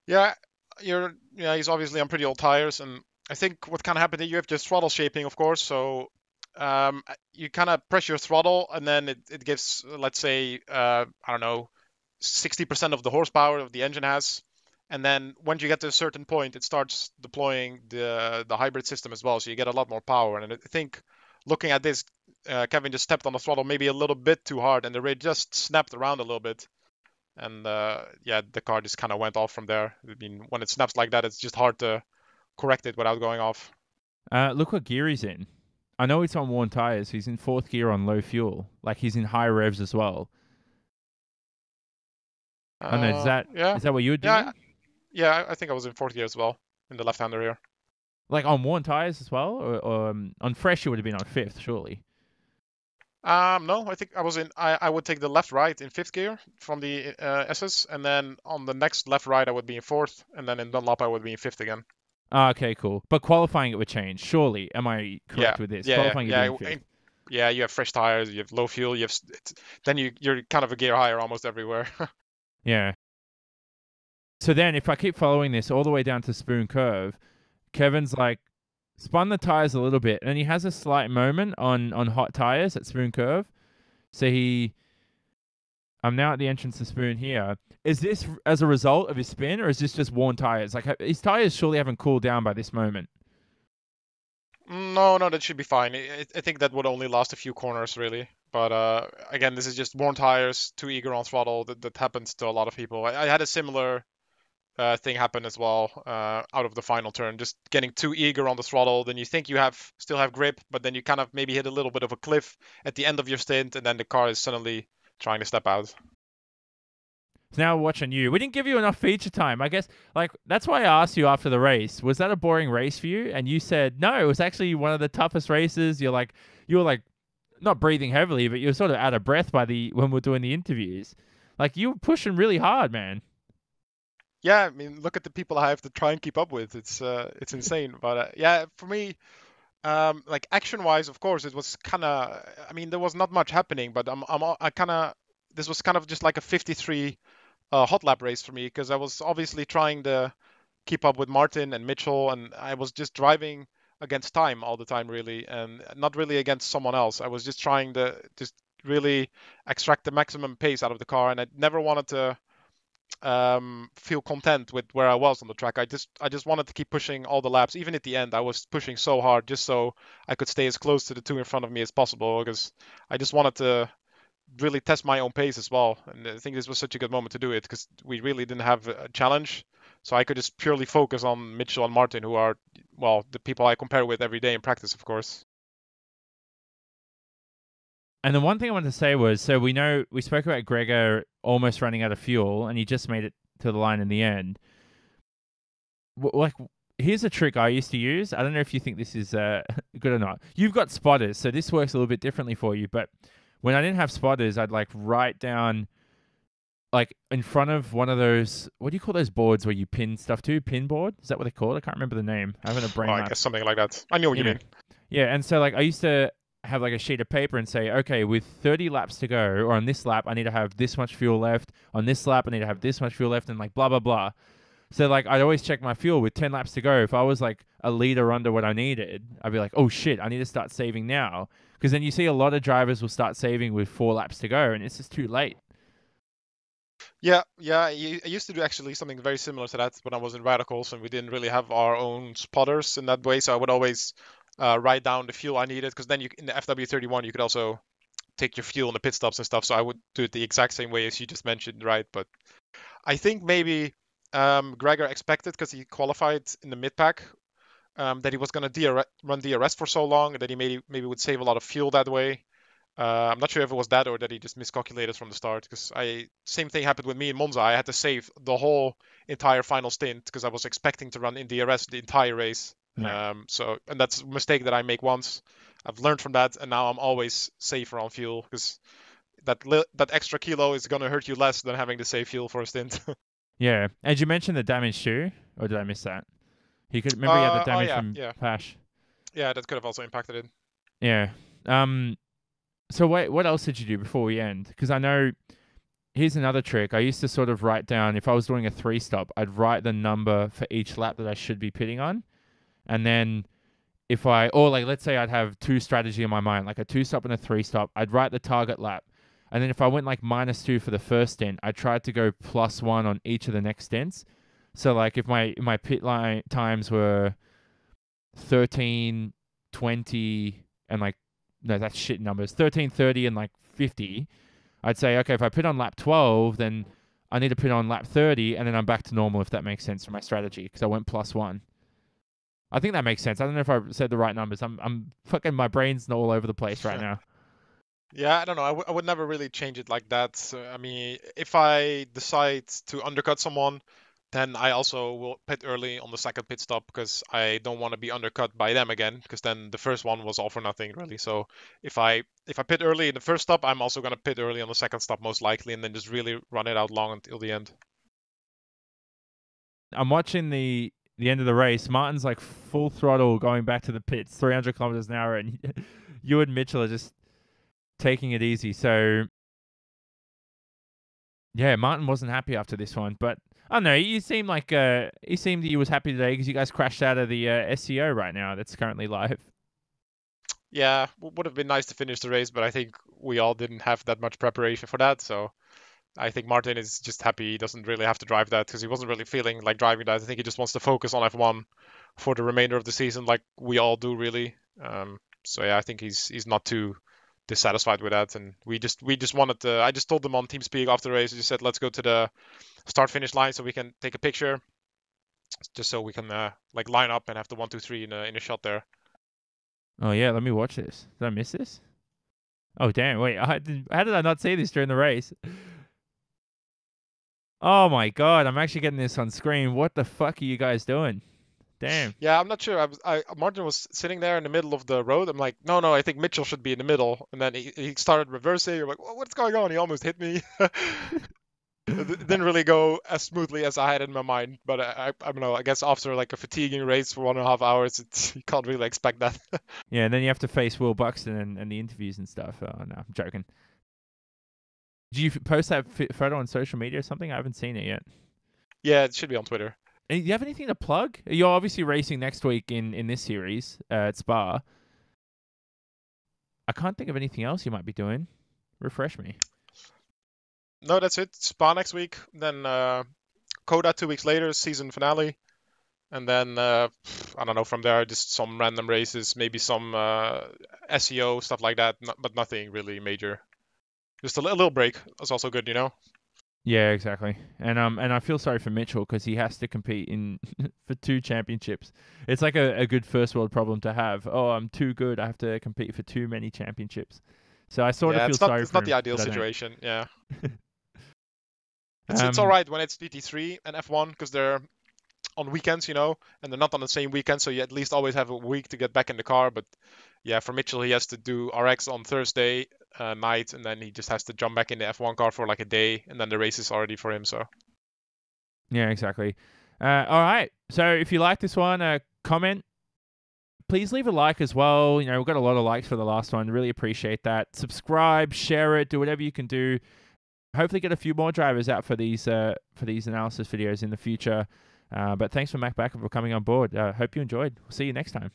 [SPEAKER 2] Yeah, he's obviously on pretty old tires, and I think what kind of happened, you have just throttle shaping, of course. So you kind of press your throttle, and then it gives, let's say, I don't know, 60% of the horsepower of the engine has. And then once you get to a certain point, it starts deploying the hybrid system as well. So you get a lot more power. And I think looking at this, Kevin just stepped on the throttle maybe a little bit too hard, and the rig just snapped around a little bit. And the car just kind of went off from there. I mean, when it snaps like that, it's just hard to correct it without going off.
[SPEAKER 1] Look what gear he's in. I know it's on worn tires. He's in 4th gear on low fuel. Like, he's in high revs as well. I don't know, is that what you were doing?
[SPEAKER 2] Yeah, I think I was in 4th gear as well, in the left-hander here.
[SPEAKER 1] Like on worn tires as well? Or on fresh, you would have been on 5th, surely?
[SPEAKER 2] No, I think I would take the left-right in fifth gear from the SS, and then on the next left-right I would be in fourth, and then in Dunlop I would be in fifth again.
[SPEAKER 1] Ah, okay, cool. But qualifying it would change, surely. Am I
[SPEAKER 2] Yeah,
[SPEAKER 1] correct with this?
[SPEAKER 2] yeah,
[SPEAKER 1] Qualifying you'd be
[SPEAKER 2] yeah,
[SPEAKER 1] in fifth.
[SPEAKER 2] yeah. You have fresh tires, you have low fuel, then you're kind of a gear higher almost everywhere.
[SPEAKER 1] Yeah. So then, if I keep following this all the way down to Spoon Curve, Kevin's like spun the tires a little bit, and he has a slight moment on hot tires at Spoon Curve. So I'm now at the entrance to Spoon here. Is this as a result of his spin, or is this just worn tires? Like his tires surely haven't cooled down by this moment.
[SPEAKER 2] No, that should be fine. I think that would only last a few corners, really. But again, this is just worn tires, too eager on throttle. That happens to a lot of people. I had a similar thing happen as well out of the final turn. Just getting too eager on the throttle, then you think you still have grip, but then you kind of maybe hit a little bit of a cliff at the end of your stint, and then the car is suddenly trying to step out.
[SPEAKER 1] So now watching you, we didn't give you enough feature time. I guess like that's why I asked you after the race. Was that a boring race for you? And you said no. It was actually one of the toughest races. You were like not breathing heavily, but you were sort of out of breath when we were doing the interviews. Like you were pushing really hard, man.
[SPEAKER 2] Yeah, I mean, look at the people I have to try and keep up with. It's insane. But yeah, for me, like action-wise, of course, it was kind of. I mean, there was not much happening, but I kind of. This was kind of just like a 53 hot lap race for me because I was obviously trying to keep up with Martin and Mitchell, and I was just driving against time all the time, really, and not really against someone else. I was just trying to just really extract the maximum pace out of the car, and I never wanted to feel content with where I was on the track. I just wanted to keep pushing all the laps. Even at the end, I was pushing so hard just so I could stay as close to the two in front of me as possible because I just wanted to really test my own pace as well. And I think this was such a good moment to do it because we really didn't have a challenge. So I could just purely focus on Mitchell and Martin, who are, well, the people I compare with every day in practice, of course.
[SPEAKER 1] And the one thing I wanted to say was, so we spoke about Gregor almost running out of fuel, and he just made it to the line in the end. Like, here's a trick I used to use. I don't know if you think this is good or not. You've got spotters, so this works a little bit differently for you. But when I didn't have spotters, I'd like write down, like in front of one of those, what do you call those boards where you pin stuff to? Pin board? Is that what they're called? I can't remember the name. I haven't a brain.
[SPEAKER 2] I guess something like that. I know what you mean.
[SPEAKER 1] Yeah, and so like I used to have like a sheet of paper and say, okay, with 30 laps to go, or on this lap, I need to have this much fuel left. On this lap, I need to have this much fuel left, and like blah, blah, blah. So like I'd always check my fuel with 10 laps to go. If I was like a liter under what I needed, I'd be like, oh shit, I need to start saving now. Because then you see a lot of drivers will start saving with 4 laps to go, and it's just too late.
[SPEAKER 2] Yeah. I used to do actually something very similar to that when I was in Radicals, and we didn't really have our own spotters in that way. So I would always write down the fuel I needed, because then in the FW31 you could also take your fuel in the pit stops and stuff. So I would do it the exact same way as you just mentioned, right? But I think maybe Gregor expected, because he qualified in the mid pack, that he was going to run DRS for so long, and that he maybe would save a lot of fuel that way. I'm not sure if it was that or that he just miscalculated from the start, because same thing happened with me in Monza. I had to save the whole entire final stint because I was expecting to run in DRS the entire race.
[SPEAKER 1] Yeah.
[SPEAKER 2] And that's a mistake that I make once. I've learned from that, and now I'm always safer on fuel, because that extra kilo is gonna hurt you less than having to save fuel for a stint.
[SPEAKER 1] Yeah. And you mentioned the damage too, or did I miss that? He had the damage from Pash.
[SPEAKER 2] Yeah, that could have also impacted it.
[SPEAKER 1] Yeah. So wait, what else did you do before we end? Because I know, here's another trick. I used to sort of write down, if I was doing a 3-stop, I'd write the number for each lap that I should be pitting on. And then let's say I'd have 2 strategy in my mind, like a 2-stop and a 3-stop, I'd write the target lap. And then if I went like -2 for the first stint, I tried to go +1 on each of the next stints. So like if my pit line times were 13, 20, and like, no, that's shit numbers, 13, 30, and like 50, I'd say, okay, if I pit on lap 12, then I need to pit on lap 30, and then I'm back to normal, if that makes sense for my strategy, because I went +1. I think that makes sense. I don't know if I said the right numbers. I'm fucking, my brain's all over the place right now.
[SPEAKER 2] Yeah, I don't know. I would never really change it like that. So, I mean, if I decide to undercut someone, Then I also will pit early on the second pit stop because I don't want to be undercut by them again, because then the first one was all for nothing really. So if I pit early in the first stop, I'm also going to pit early on the second stop most likely, and then just really run it out long until the end.
[SPEAKER 1] I'm watching the end of the race. Martin's like full throttle going back to the pits, 300 kilometers an hour, and you and Mitchell are just taking it easy. So yeah, Martin wasn't happy after this one, but I don't know. He seemed like he was happy today because you guys crashed out of the SEO right now. That's currently live.
[SPEAKER 2] Yeah, would have been nice to finish the race, but I think we all didn't have that much preparation for that. So I think Martin is just happy he doesn't really have to drive that, because he wasn't really feeling like driving that. I think he just wants to focus on F1 for the remainder of the season, like we all do, really. So yeah, I think he's not too dissatisfied with that, and we just wanted to. I just told them on TeamSpeak after the race. I just said, let's go to the start finish line so we can take a picture, just so we can like line up and have the 1, 2, 3 in a shot there.
[SPEAKER 1] Oh yeah, let me watch this. Did I miss this? Oh damn! Wait, how did I not see this during the race? Oh my god, I'm actually getting this on screen. What the fuck are you guys doing? Damn.
[SPEAKER 2] Yeah, I'm not sure. Martin was sitting there in the middle of the road. I'm like, no, I think Mitchell should be in the middle. And then he started reversing. I'm like, what's going on? He almost hit me. It didn't really go as smoothly as I had in my mind. But I don't know. I guess after like a fatiguing race for 1.5 hours, you can't really expect that.
[SPEAKER 1] Yeah, and then you have to face Will Buxton and the interviews and stuff. Oh no, I'm joking. Did you post that photo on social media or something? I haven't seen it yet.
[SPEAKER 2] Yeah, it should be on Twitter.
[SPEAKER 1] Do you have anything to plug? You're obviously racing next week in this series at Spa. I can't think of anything else you might be doing. Refresh me.
[SPEAKER 2] No, that's it. Spa next week. Then Coda 2 weeks later, season finale. And then, I don't know, from there, just some random races, maybe some SEO, stuff like that, but nothing really major. Just a little break. That's also good, you know?
[SPEAKER 1] Yeah, exactly. And I feel sorry for Mitchell because he has to compete in for 2 championships. It's like a good first world problem to have. Oh, I'm too good. I have to compete for too many championships. So I sort of feel sorry for him.
[SPEAKER 2] It's not the ideal situation, yeah. It's all right when it's GT3 and F1 because they're on weekends, you know, and they're not on the same weekend, so you at least always have a week to get back in the car. But yeah, for Mitchell, he has to do RX on Thursday night, and then he just has to jump back in the F1 car for like a day, and then the race is already for him. So
[SPEAKER 1] yeah, exactly. All right. So if you like this one, comment. Please leave a like as well. You know, we've got a lot of likes for the last one. Really appreciate that. Subscribe, share it, do whatever you can do. Hopefully get a few more drivers out for these analysis videos in the future. But thanks for Mack Bakkum for coming on board. Hope you enjoyed. We'll see you next time.